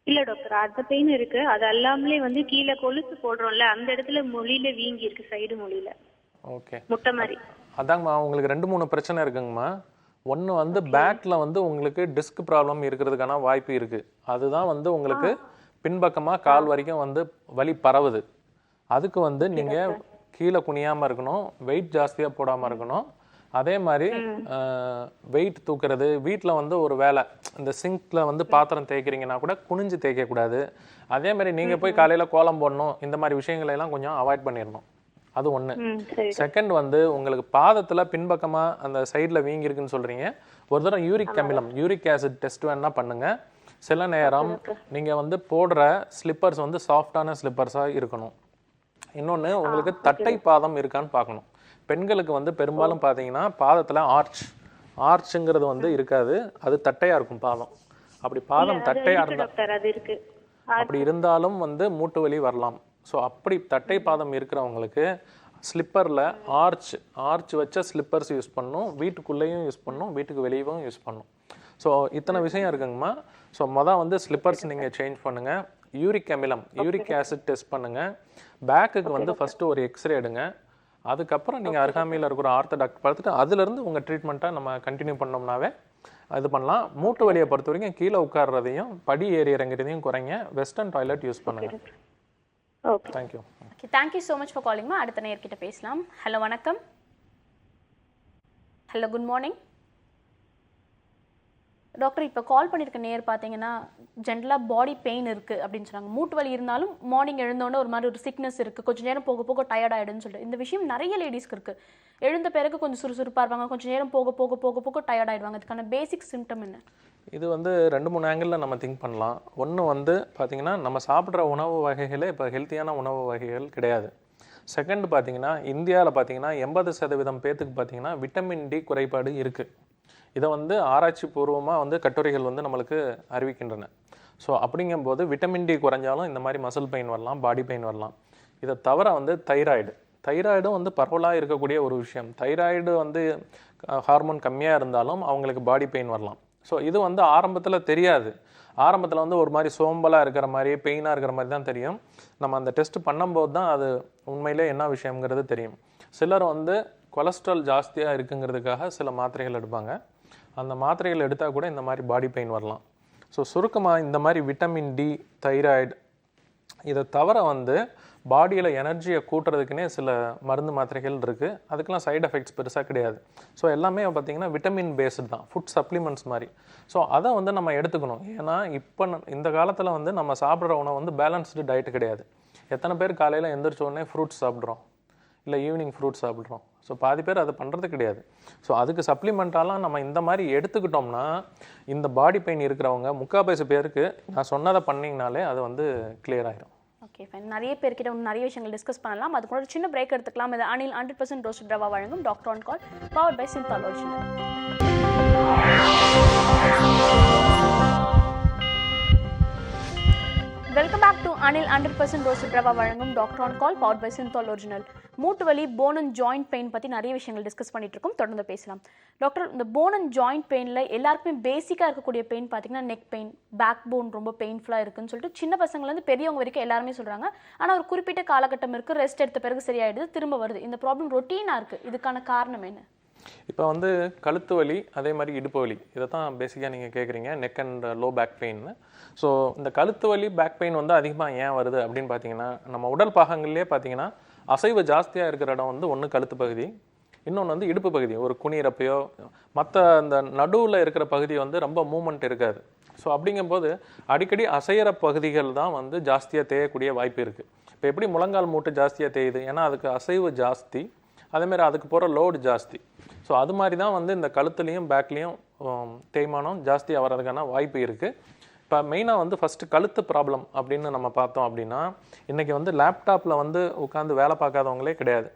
இல்ல டாக்டர், அந்த பெயின் இருக்கு. அது எல்லாமே வந்து கீழே கொலுசு போடுறோம்ல, அந்த இடத்துல மொழியில வீங்கி இருக்கு, சைடு மொழியில. ஓகே. முட்டை மாதிரி. அதாங்கம்மா, உங்களுக்கு 2-3 பிரச்சனை இருக்குங்கம்மா. ஒன்று வந்து பேக்ல வந்து உங்களுக்கு டிஸ்க் ப்ராப்ளம் இருக்கிறதுக்கான வாய்ப்பு இருக்கு. அதுதான் வந்து உங்களுக்கு பின்பக்கமாக கால் வரைக்கும் வந்து வலி பரவுது. அதுக்கு வந்து நீங்கள் கீழே குனியாமல் இருக்கணும், வெயிட் ஜாஸ்தியாக போடாமல் இருக்கணும். அதே மாதிரி வெயிட் தூக்குறது, வீட்டில் வந்து ஒரு வேலை, இந்த சிங்க்ல வந்து பாத்திரம் தேய்க்கிறீங்கன்னா கூட குனிஞ்சு தேய்க்கக்கூடாது. அதே மாதிரி நீங்கள் போய் காலையில் கோலம் போடணும், இந்த மாதிரி விஷயங்களை எல்லாம் கொஞ்சம் அவாய்ட் பண்ணிடணும். அது ஒன்று. செகண்ட் வந்து உங்களுக்கு பாதத்தில் பின்பக்கமாக அந்த சைடில் வீங்கிருக்குன்னு சொல்கிறீங்க. ஒரு தடவை யூரிக் ஆசிட் டெஸ்ட் வேணா பண்ணுங்க. சில நேரம் நீங்கள் வந்து போடுற ஸ்லிப்பர்ஸ் வந்து சாஃப்டான ஸ்லிப்பர்ஸாக இருக்கணும். இன்னொன்று, உங்களுக்கு தட்டை பாதம் இருக்கான்னு பார்க்கணும். பெண்களுக்கு வந்து பெரும்பாலும் பார்த்தீங்கன்னா பாதத்தில் ஆர்ச்சுங்கிறது வந்து இருக்காது, அது தட்டையாக இருக்கும் பாதம். அப்படி பாதம் தட்டையாக இருந்தால், அப்படி இருந்தாலும் வந்து மூட்டு வலி வரலாம். ஸோ அப்படி தட்டை பாதம் இருக்கிறவங்களுக்கு ஸ்லிப்பரில் ஆர்ச் வச்ச ஸ்லிப்பர்ஸ் யூஸ் பண்ணணும். வீட்டுக்குள்ளேயும் யூஸ் பண்ணணும், வீட்டுக்கு வெளியவும் யூஸ் பண்ணணும். ஸோ இத்தனை விஷயம் இருக்குங்கம்மா. ஸோ வந்து ஸ்லிப்பர்ஸ் நீங்கள் சேஞ்ச் பண்ணுங்கள். யூரிக் ஆசிட் டெஸ்ட் பண்ணுங்கள். பேக்குக்கு வந்து ஃபஸ்ட்டு ஒரு எக்ஸ்ரே எடுங்க. அதுக்கப்புறம் நீங்கள் அருகாமையில் இருக்கிற ஆர்த்தோ டாக்டர் பார்த்துட்டு அதுலேருந்து உங்கள் ட்ரீட்மெண்ட்டை நம்ம கண்டினியூ பண்ணோம்னாவே இது பண்ணலாம். மூட்டு வலியை பொறுத்த வரைக்கும் கீழே உட்கார்றதையும் படி ஏறி இறங்குறதையும் குறைங்க. வெஸ்டர்ன் டாய்லெட் யூஸ் பண்ணுங்கள். Okay, thank you. Okay, thank you so much for காலிங்மா. அடுத்த நேயர்கிட்ட பேசலாம். ஹலோ, வணக்கம். Hello, good morning doctor. இப்போ கால் பண்ணியிருக்க நேயர் பார்த்தீங்கன்னா ஜென்ரலாக பாடி பெயின் இருக்குது அப்படின்னு சொன்னாங்க. மூட்டு வலி இருந்தாலும் மார்னிங் எழுந்தோடனே ஒரு மாதிரி ஒரு சிக்னஸ் இருக்குது, கொஞ்சம் நேரம் போக போக டயர்ட் ஆகிடுன்னு சொல்லிட்டு இந்த விஷயம் நிறைய லேடிஸ்க்கு இருக்குது. எழுந்த பிறகு கொஞ்சம் சுறுசுறுப்பாக இருப்பாங்க, கொஞ்சம் நேரம் போக போக போக போக டயர்ட் ஆகிடுவாங்க. அதுக்கான பேசிக் சிம்டம் என்ன? இது வந்து 2-3 ஆங்கிளில் நம்ம திங்க் பண்ணலாம். ஒன்று வந்து பார்த்திங்கன்னா, நம்ம சாப்பிட்ற உணவு வகைகளே இப்போ ஹெல்த்தியான உணவு வகைகள் கிடையாது. செகண்ட் பார்த்திங்கன்னா, இந்தியாவில் பார்த்திங்கன்னா 80% பேர்த்துக்கு பார்த்திங்கன்னா விட்டமின் டி குறைபாடு இருக்குது. இதை வந்து ஆராய்ச்சி பூர்வமாக வந்து கட்டுரைகள் வந்து நம்மளுக்கு அறிவிக்கின்றன. ஸோ அப்படிங்கும்போது விட்டமின் டி குறைஞ்சாலும் இந்த மாதிரி மசில் பெயின் வரலாம், பாடி பெயின் வரலாம். இதை தவிர வந்து தைராய்டும் வந்து பரவலாக இருக்கக்கூடிய ஒரு விஷயம். தைராய்டு வந்து ஹார்மோன் கம்மியாக இருந்தாலும் அவங்களுக்கு பாடி பெயின் வரலாம். ஸோ இது வந்து ஆரம்பத்தில் தெரியாது. ஆரம்பத்தில் வந்து ஒரு மாதிரி சோம்பலாக இருக்கிற மாதிரி, பெயினாக இருக்கிற மாதிரி தான் தெரியும். நம்ம அந்த டெஸ்ட் பண்ணும்போது தான் அது உண்மையிலே என்ன விஷயங்கிறது தெரியும். சிலர் வந்து கொலஸ்ட்ரால் ஜாஸ்தியாக இருக்குங்கிறதுக்காக சில மாத்திரைகள் எடுப்பாங்க. அந்த மாத்திரைகள் எடுத்தால் கூட இந்த மாதிரி பாடி பெயின் வரலாம். ஸோ சுருக்கமாக இந்த மாதிரி விட்டமின் டி, தைராய்டு, இதை தவிர வந்து பாடியில் எனர்ஜியை கூட்டுறதுக்குன்னே சில மருந்து மாத்திரைகள் இருக்குது. அதுக்கெல்லாம் சைடு எஃபெக்ட்ஸ் பெருசாக கிடையாது. ஸோ எல்லாமே பார்த்திங்கன்னா விட்டமின் பேஸ்டு தான், ஃபுட் சப்ளிமெண்ட்ஸ் மாதிரி. ஸோ அதை வந்து நம்ம எடுத்துக்கணும். ஏன்னா இப்போ இந்த காலத்தில் வந்து நம்ம சாப்பிட்ற உணவு வந்து பேலன்ஸ்டு டயட்டு கிடையாது. எத்தனை பேர் காலையில் எந்திரிச்ச உடனே ஃப்ரூட்ஸ் சாப்பிட்றோம், இல்லை ஈவினிங் ஃப்ரூட்ஸ் சாப்பிட்றோம். ஸோ பாதி பேர் அதை பண்ணுறது கிடையாது. ஸோ அதுக்கு சப்ளிமெண்ட்டாலாம் நம்ம இந்த மாதிரி எடுத்துக்கிட்டோம்னா இந்த பாடி பெயின் இருக்கிறவங்க 3/4 பேருக்கு நான் சொன்னதை பண்ணிங்கனாலே அது வந்து கிளியர் ஆகிடும். Okay, fine. நிறைய பேர்கிட்ட இன்னும் நிறைய விஷயங்கள் டிஸ்கஸ் பண்ணலாம். அதுக்கு ஒரு சின்ன பிரேக் எடுத்துக்கலாம். இது அனில் 100% ரோஸ்டட் ரவா வழங்கும் doctor on call, powered by Cinthol original. Welcome back to Anil 100% roasted rava வழங்கும் doctor on call, powered by Cinthol original. மூட்டு வலி, போன் அண்ட் ஜாயிண்ட் பெயின் பற்றி நிறைய விஷயங்கள் டிஸ்கஸ் பண்ணிட்டு இருக்கோம். தொடர்ந்து பேசலாம். டாக்டர், இந்த போன் அண்ட் ஜாயிண்ட் பெயினில் எல்லாருக்குமே பேசிக்காக இருக்கக்கூடிய பெயின் பார்த்தீங்கன்னா நெக் பெயின், பேக் போன் ரொம்ப பெயின்ஃபுல்லாக இருக்குன்னு சொல்லிட்டு சின்ன பசங்கள்லேருந்து பெரியவங்க வரைக்கும் எல்லாருமே சொல்கிறாங்க. ஆனால் ஒரு குறிப்பிட்ட காலகட்டம் இருக்குது, ரெஸ்ட் எடுத்த பிறகு சரியாயிடுது, திரும்ப வருது. இந்த ப்ராப்ளம் ரொட்டீனாக இருக்குது. இதுக்கான காரணம் என்ன? இப்போ வந்து கழுத்து வலி, அதே மாதிரி இடுப்பு வலி, இதை தான் பேசிக்காக நீங்கள் கேட்குறீங்க, நெக் அண்ட் லோ பேக் பெயின்னு. ஸோ இந்த கழுத்து வலி, பேக் பெயின் வந்து அதிகமாக ஏன் வருது அப்படின்னு பார்த்தீங்கன்னா, நம்ம உடல் பாகங்கள்லேயே பார்த்தீங்கன்னா அசைவு ஜாஸ்தியாக இருக்கிற இடம் வந்து ஒன்று கழுத்து பகுதி, இன்னொன்று வந்து இடுப்பு பகுதி. ஒரு குனிறப்பையோ மற்ற அந்த நடுவில் இருக்கிற பகுதி வந்து ரொம்ப மூமெண்ட் இருக்காது. ஸோ அப்படிங்கும்போது அடிக்கடி அசைகிற பகுதிகள் தான் வந்து ஜாஸ்தியாக தேயக்கூடிய வாய்ப்பு இருக்குது. இப்போ எப்படி முழங்கால் மூட்டு ஜாஸ்தியாக தேயுது? ஏன்னா அதுக்கு அசைவு ஜாஸ்தி, அதேமாதிரி அதுக்கு போகிற லோடு ஜாஸ்தி. ஸோ அது மாதிரி தான் வந்து இந்த கழுத்துலேயும் பேக்லேயும் தேய்மானம் ஜாஸ்தியாக வர்றதுக்கான வாய்ப்பு இருக்குது. இப்போ மெயினாக வந்து ஃபஸ்ட்டு கழுத்து ப்ராப்ளம் அப்படின்னு நம்ம பார்த்தோம் அப்படின்னா, இன்றைக்கி வந்து லேப்டாப்பில் வந்து உட்காந்து வேலை பார்க்காதவங்களே கிடையாது.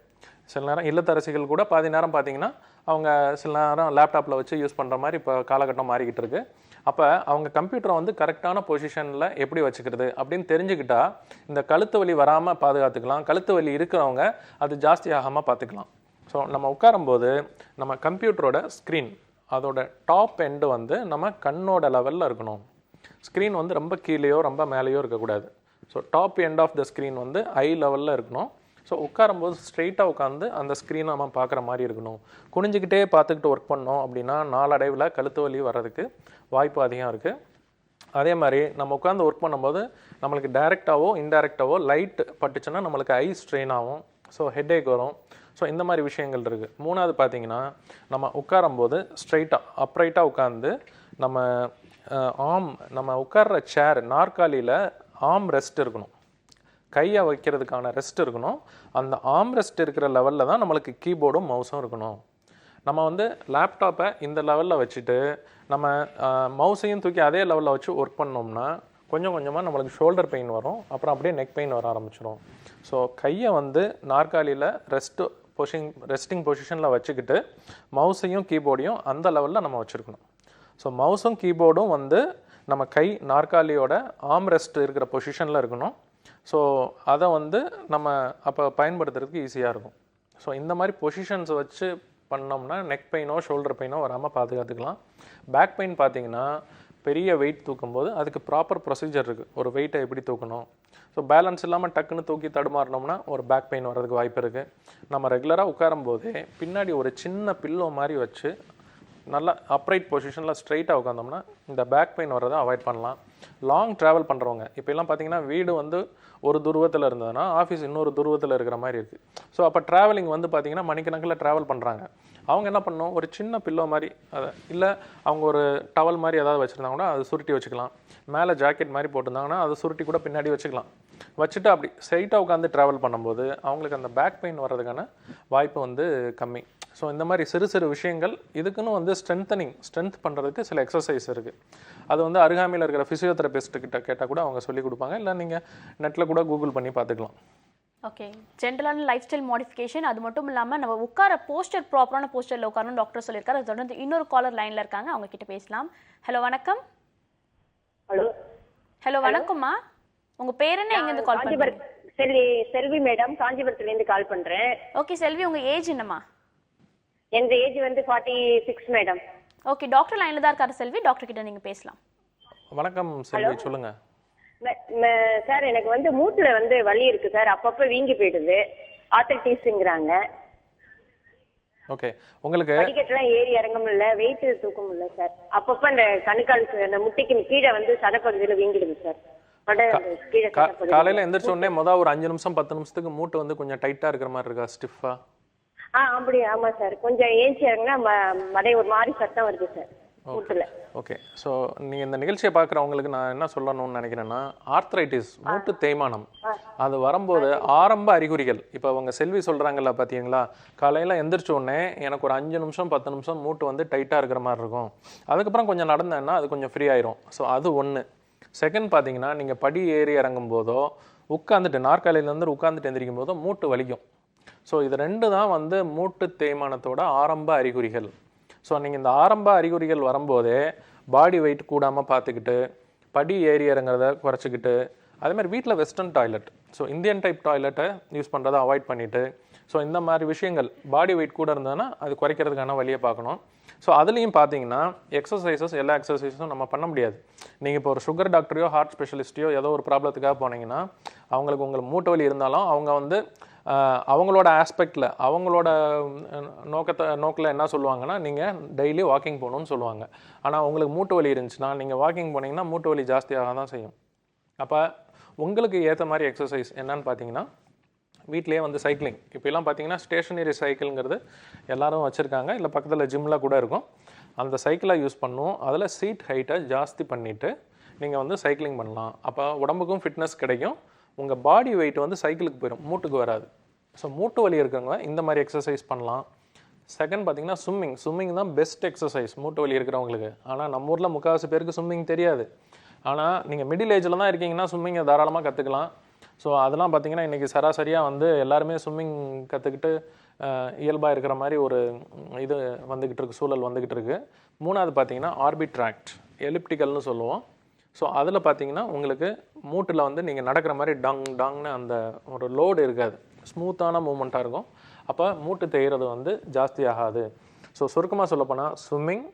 சில நேரம் இல்லத்தரசிகள் கூட பாதி நேரம் பார்த்தீங்கன்னா அவங்க சில நேரம் லேப்டாப்பில் வச்சு யூஸ் பண்ணுற மாதிரி இப்போ காலகட்டம் மாறிக்கிட்டு இருக்கு. அப்போ அவங்க கம்ப்யூட்டரை வந்து கரெக்டான பொசிஷனில் எப்படி வச்சுக்கிறது அப்படின்னு தெரிஞ்சுக்கிட்டா இந்த கழுத்து வலி வராமல் பாதுகாத்துக்கலாம். கழுத்து வலி இருக்கிறவங்க அது ஜாஸ்தி ஆகாமல் பார்த்துக்கலாம். ஸோ நம்ம உட்காரும்போது நம்ம கம்ப்யூட்டரோட ஸ்க்ரீன் அதோட டாப் எண்டு வந்து நம்ம கண்ணோட லெவலில் இருக்கணும். ஸ்க்ரீன் வந்து ரொம்ப கீழேயோ ரொம்ப மேலேயோ இருக்கக்கூடாது. So top end of the screen வந்து ஐ லெவலில் இருக்கணும். ஸோ உட்காரும்போது ஸ்ட்ரெயிட்டாக உட்காந்து அந்த ஸ்க்ரீனை நம்ம பார்க்குற மாதிரி இருக்கணும். குனிஞ்சிக்கிட்டே பார்த்துக்கிட்டு ஒர்க் பண்ணோம் அப்படின்னா நாளடைவில் கழுத்து வலி வர்றதுக்கு வாய்ப்பு அதிகம் இருக்குது. அதே மாதிரி நம்ம உட்காந்து ஒர்க் பண்ணும்போது நம்மளுக்கு டைரெக்டாவோ இன்டைரக்டாவோ லைட் பட்டுச்சுன்னா நம்மளுக்கு ஐ ஸ்ட்ரெயின் ஆகும். ஸோ ஹெட்டேக் வரும். ஸோ இந்த மாதிரி விஷயங்கள் இருக்குது. மூணாவது பார்த்தீங்கன்னா நம்ம உட்காரும்போது ஸ்ட்ரைட்டாக அப்ரைட்டாக உட்காந்து நம்ம உட்கார்ற சேர் நாற்காலியில் ஆர்ம் ரெஸ்ட் இருக்கணும். கையை வைக்கிறதுக்கான ரெஸ்ட் இருக்கணும். அந்த ஆர்ம் ரெஸ்ட் இருக்கிற லெவலில் தான் நம்மளுக்கு கீபோர்டும் மவுஸும் இருக்கணும். நம்ம வந்து லேப்டாப்பை இந்த லெவலில் வச்சுட்டு நம்ம மவுஸையும் தூக்கி அதே லெவலில் வச்சு ஒர்க் பண்ணோம்னா கொஞ்சம் கொஞ்சமாக நம்மளுக்கு ஷோல்டர் பெயின் வரும். அப்புறம் அப்படியே நெக் பெயின் வர ஆரம்பிச்சிடும். ஸோ கையை வந்து நாற்காலியில் ரெஸ்டிங் பொசிஷனில் வச்சுக்கிட்டு மவுஸையும் கீபோர்டையும் அந்த லெவலில் நம்ம வச்சுருக்கணும். ஸோ மவுஸும் கீபோர்டும் வந்து நம்ம கை நாற்காலியோட ஆர்ம் ரெஸ்ட் இருக்கிற பொசிஷனில் இருக்கணும். ஸோ அதை வந்து நம்ம அப்போ பயன்படுத்துறதுக்கு ஈஸியாக இருக்கும். ஸோ இந்த மாதிரி பொசிஷன்ஸ் வச்சு பண்ணோம்னா நெக் பெயினோ ஷோல்டர் பெயினோ வராமல் பாதுகாத்துக்கலாம். பேக் பெயின் பார்த்தீங்கன்னா பெரிய வெயிட் தூக்கும்போது அதுக்கு ப்ராப்பர் ப்ரொசீஜர் இருக்குது. ஒரு வெயிட்டை எப்படி தூக்கணும். ஸோ பேலன்ஸ் இல்லாமல் டக்குன்னு தூக்கி தடுமாறினோம்னா ஒரு பேக் பெயின் வர்றதுக்கு வாய்ப்பு இருக்குது. நம்ம ரெகுலராக உட்காரும்போதே பின்னாடி ஒரு சின்ன பில்லோ மாதிரி வச்சு நல்லா அப்ரைட் பொசிஷனில் ஸ்ட்ரைட்டாக உட்காந்தோம்னா இந்த பேக் பெயின் வர்றதை அவாய்ட் பண்ணலாம். லாங் ட்ராவல் பண்ணுறவங்க இப்போலாம் பார்த்தீங்கன்னா வீடு வந்து ஒரு துருவத்தில் இருந்ததுன்னா ஆஃபீஸ் இன்னொரு துருவத்தில் இருக்கிற மாதிரி இருக்குது. ஸோ அப்போ ட்ராவலிங் வந்து பார்த்தீங்கன்னா மணிக்கணக்கில் ட்ராவல் பண்ணுறாங்க. அவங்க என்ன பண்ணணும், ஒரு சின்ன பில்லோ மாதிரி அதை இல்லை அவங்க ஒரு டவல் மாதிரி ஏதாவது வச்சுருந்தாங்க கூட அதை சுருட்டி வச்சுக்கலாம். மேலே ஜாக்கெட் மாதிரி போட்டிருந்தாங்கன்னா அதை சுருட்டி கூட பின்னாடி வச்சுக்கலாம். வச்சுட்டு அப்படி ஸ்ட்ரைட்டாக உட்காந்து ட்ராவல் பண்ணும்போது அவங்களுக்கு அந்த பேக் பெயின் வர்றதுக்கான வாய்ப்பு வந்து கம்மி. ஸோ இந்த மாதிரி சிறு சிறு விஷயங்கள் இதுக்குன்னு வந்து ஸ்ட்ரென்த் பண்ணுறதுக்கு சில எக்ஸசைஸ் இருக்குது. அது வந்து அருகாமையில் இருக்கிற ஃபிசியோதெரபிஸ்ட்டுக்கிட்ட கேட்டால் கூட அவங்க சொல்லிக் கொடுப்பாங்க. இல்லை நீங்கள் நெட்டில் கூட கூகுள் பண்ணி பார்த்துக்கலாம். ஓகே, ஜென்ரலான லைஃப் ஸ்டைல் மாடிஃபிகேஷன் அது மட்டும் இல்லாமல் நம்ம உட்கார போஸ்டர் ப்ராப்பரான போஸ்டரில் உட்காரணும் டாக்டர் சொல்லியிருக்காரு. அது தொடர்ந்து இன்னொரு காலர் லைனில் இருக்காங்க, அவங்க கிட்ட பேசலாம். ஹலோ வணக்கம். ஹலோ வணக்கம்மா, உங்கள் பேர் என்ன, எங்கேருந்து கால் பண்ணுறீங்க? செல்வி மேடம், காஞ்சிபுரத்துலேருந்து கால் பண்ணுறேன். ஓகே செல்வி, உங்கள் ஏஜ் என்னம்மா? என் ஏஜ் வந்து 46 மேடம். ஓகே, டாக்டர் லைனில் தான் இருக்காரு செல்வி, டாக்டர் கிட்ட நீங்கள் பேசலாம். வணக்கம் செல்வி, சொல்லுங்க. சார் எனக்கு வந்து மூட்டுல வந்து வலி இருக்கு சார், அப்பப்ப வீங்கி போயிடுது, ஆர்த்தரைட்டிஸ்ங்கறாங்க. ஓகே, உங்களுக்கு படிக்கட்டுலாம் ஏறி இறங்க முடியல, வெயிட் தூக்க முடியல சார். அப்பப்ப அந்த கணுக்காலுக்கு அந்த முட்டிக்கு கீழே வந்து சதப்பகுதியில வீங்கிடுது சார். காலையில எந்திரிச்ச உடனே ஒரு 5 நிமிஷம் 10 நிமிஷத்துக்கு மூட்டு வந்து கொஞ்சம் டைட்டா இருக்கிற மாதிரி இருக்கா, ஸ்டிஃபா? அப்படி ஆமா சார், கொஞ்சம் ஏஞ்சி இறங்கினா மடை ஒரு மாதிரி சத்தம் வருது சார் மூட்டுல. ஓகே, ஸோ நீங்கள் இந்த நிகழ்ச்சியை பார்க்குறவங்களுக்கு நான் என்ன சொல்லணும்னு நினைக்கிறேன்னா, ஆர்த்ரைட்டிஸ் மூட்டு தேய்மானம் அது வரும்போது ஆரம்ப அறிகுறிகள் இப்போ அவங்க செல்வி சொல்கிறாங்கல்ல பார்த்தீங்களா, காலையில் எந்திரிச்ச உடனே எனக்கு ஒரு 5 நிமிஷம் 10 நிமிஷம் மூட்டு வந்து டைட்டாக இருக்கிற மாதிரி இருக்கும், அதுக்கப்புறம் கொஞ்சம் நடந்தேன்னா அது கொஞ்சம் ஃப்ரீ ஆயிரும். ஸோ அது ஒன்று. செகண்ட் பார்த்தீங்கன்னா, நீங்கள் படி ஏறி இறங்கும் போதோ உட்காந்துட்டு நாற்காலியிலேருந்து உட்காந்துட்டு எந்திரிக்கும் போதோ மூட்டு வலிக்கும். ஸோ இது ரெண்டு தான் வந்து மூட்டு தேய்மானத்தோட ஆரம்ப அறிகுறிகள். ஸோ நீங்கள் இந்த ஆரம்ப அறிகுறிகள் வரும்போதே பாடி வெயிட் கூடாமல் பார்த்துக்கிட்டு படி ஏறி இறங்குறத குறைச்சிக்கிட்டு, அதேமாதிரி வீட்டில் western toilet, so Indian type டாய்லெட்டை யூஸ் பண்ணுறதை அவாய்ட் பண்ணிவிட்டு, ஸோ இந்த மாதிரி விஷயங்கள் பாடி வெயிட் கூட இருந்ததுன்னா அது குறைக்கிறதுக்கான வழியை பார்க்கணும். ஸோ அதுலேயும் பார்த்தீங்கன்னா எக்ஸசைசஸ் எல்லா எக்ஸசைஸும் நம்ம பண்ண முடியாது. நீங்கள் இப்போ ஒரு சுகர் டாக்டரையோ ஹார்ட் ஸ்பெஷலிஸ்ட்டையோ ஏதோ ஒரு ப்ராப்ளத்துக்காக போனீங்கன்னா உங்களுக்கு மூட்டு வலி இருந்தாலும் அவங்க வந்து அவங்களோட ஆஸ்பெக்டில் அவங்களோட நோக்கில் என்ன சொல்லுவாங்கன்னா, நீங்கள் டெய்லி வாக்கிங் போகணுன்னு சொல்லுவாங்க. ஆனால் உங்களுக்கு மூட்டு வலி இருந்துச்சுன்னா நீங்கள் வாக்கிங் போனீங்கன்னா மூட்டு வலி ஜாஸ்தியாக தான் செய்யும். அப்போ உங்களுக்கு ஏற்ற மாதிரி எக்ஸசைஸ் என்னன்னு பார்த்தீங்கன்னா, வீட்டிலேயே வந்து சைக்கிளிங். இப்போலாம் பார்த்தீங்கன்னா ஸ்டேஷனரி சைக்கிள்ங்கிறது எல்லாரும் வச்சுருக்காங்க, இல்லை பக்கத்தில் ஜிம்மில் கூட இருக்கும். அந்த சைக்கிளை யூஸ் பண்ணுவோம். அதில் சீட் ஹைட்டை ஜாஸ்தி பண்ணிவிட்டு நீங்கள் வந்து சைக்கிளிங் பண்ணலாம். அப்போ உடம்புக்கும் ஃபிட்னஸ் கிடைக்கும், உங்கள் பாடி வெயிட் வந்து சைக்கிளுக்கு போயிடும், மூட்டுக்கு வராது. ஸோ மூட்டு வலி இருக்கிறவங்க இந்த மாதிரி எக்ஸசைஸ் பண்ணலாம். செகண்ட் பார்த்தீங்கன்னா ஸ்விம்மிங் தான் பெஸ்ட் எக்ஸசைஸ் மூட்டு வலி இருக்கிறவங்களுக்கு. ஆனால் நம்ம ஊரில் முக்கால்வாசி பேருக்கு ஸ்விம்மிங் தெரியாது. ஆனால் நீங்கள் மிடில் ஏஜில் தான் இருக்கீங்கன்னா ஸ்விம்மிங்கை தாராளமாக கற்றுக்கலாம். ஸோ அதெல்லாம் பார்த்தீங்கன்னா இன்றைக்கி சராசரியாக வந்து எல்லாருமே ஸ்விம்மிங் கற்றுக்கிட்டு இயல்பாக இருக்கிற மாதிரி ஒரு இது வந்துக்கிட்டு இருக்கு, சூழல் வந்துக்கிட்டு இருக்குது. மூணாவது பார்த்தீங்கன்னா ஆர்பிட்ராக்ட் எலிப்டிக்கல்னு சொல்லுவோம். ஸோ அதில் பார்த்தீங்கன்னா உங்களுக்கு மூட்டில் வந்து நீங்கள் நடக்கிற மாதிரி டாங்னு அந்த ஒரு லோடு இருக்காது, ஸ்மூத்தான மூமெண்ட்டாக இருக்கும். அப்போ மூட்டு தேய்கிறது வந்து ஜாஸ்தி ஆகாது. ஸோ சுருக்கமாக சொல்லப்போனால் ஸ்விம்மிங்,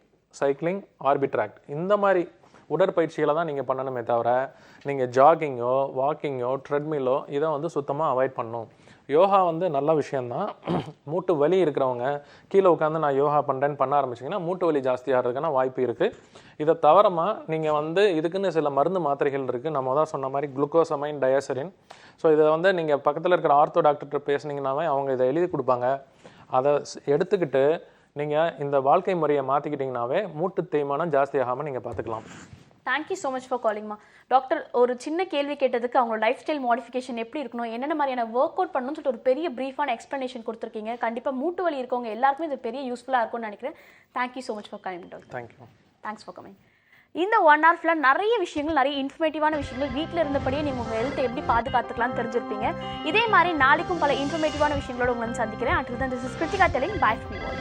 சைக்கிளிங், ஆர்பிட்ராக்ட் இந்த மாதிரி உடற்பயிற்சிகளை தான் நீங்கள் பண்ணணுமே தவிர நீங்கள் ஜாகிங்கோ, வாக்கிங்கோ, ட்ரெட்மில்லோ இதை வந்து சுத்தமாக அவாய்ட் பண்ணணும். யோகா வந்து நல்ல விஷயந்தான். மூட்டு வலி இருக்கிறவங்க கீழே உட்காந்து நான் யோகா பண்ணுறேன்னு பண்ண ஆரம்பிச்சிங்கன்னா மூட்டு வலி ஜாஸ்தி ஆகிறதுக்கான வாய்ப்பு இருக்குது. இதை தவிரமா நீங்கள் வந்து இதுக்குன்னு சில மருந்து மாத்திரைகள் இருக்குது. நம்ம தான் சொன்ன மாதிரி குளுக்கோசமைன், டயசரின். ஸோ இதை வந்து நீங்கள் பக்கத்தில் இருக்கிற ஆர்த்தோ டாக்டர்கிட்ட பேசுனீங்கன்னாவே அவங்க இதை எழுதி கொடுப்பாங்க. அதை எடுத்துக்கிட்டு நீங்கள் இந்த வாழ்க்கை முறையை மாற்றிக்கிட்டிங்கனாவே மூட்டு தேய்மானம் ஜாஸ்தி ஆகாமல் நீங்கள் பார்த்துக்கலாம். தேங்க்யூ ஸோ மச் ஃபார் காலிங்மா. டாக்டர், ஒரு சின்ன கேள்வி கேட்டதுக்கு அவங்களோட லைஃப் ஸ்டைல் மாடிஃபிகேஷன் எப்படி இருக்கணும், என்னென்ன மாதிரியான ஒர்க் அவுட் பண்ணணும்னு சொல்லிட்டு ஒரு பெரிய ப்ரீஃபான எக்ஸ்ப்ளனேஷன் கொடுத்துருக்கீங்க. கண்டிப்பாக மூட்டு வலி இருக்கவங்க எல்லாருக்குமே இது பெரிய யூஸ்ஃபுல்லாக இருக்கும்னு நினைக்கிறேன். Thank you so much for coming doctor. Thank you. Thanks for coming. இந்த 1 hour ஃபுல்லாக நிறைய விஷயங்கள், நிறைய இன்ஃபர்மேட்டிவான விஷயங்கள், வீட்டில் இருந்தபடியே நீங்கள் உங்கள் ஹெல்த்தை எப்படி பாதுகாத்துக்கலாம்னு தெரிஞ்சிருப்பீங்க. இதே மாதிரி நாளைக்கும் பல இன்ஃபர்மேட்டிவான விஷயங்களோட உங்களை சந்திக்கிறேன். Until then, this is Kritika telling bye from you all.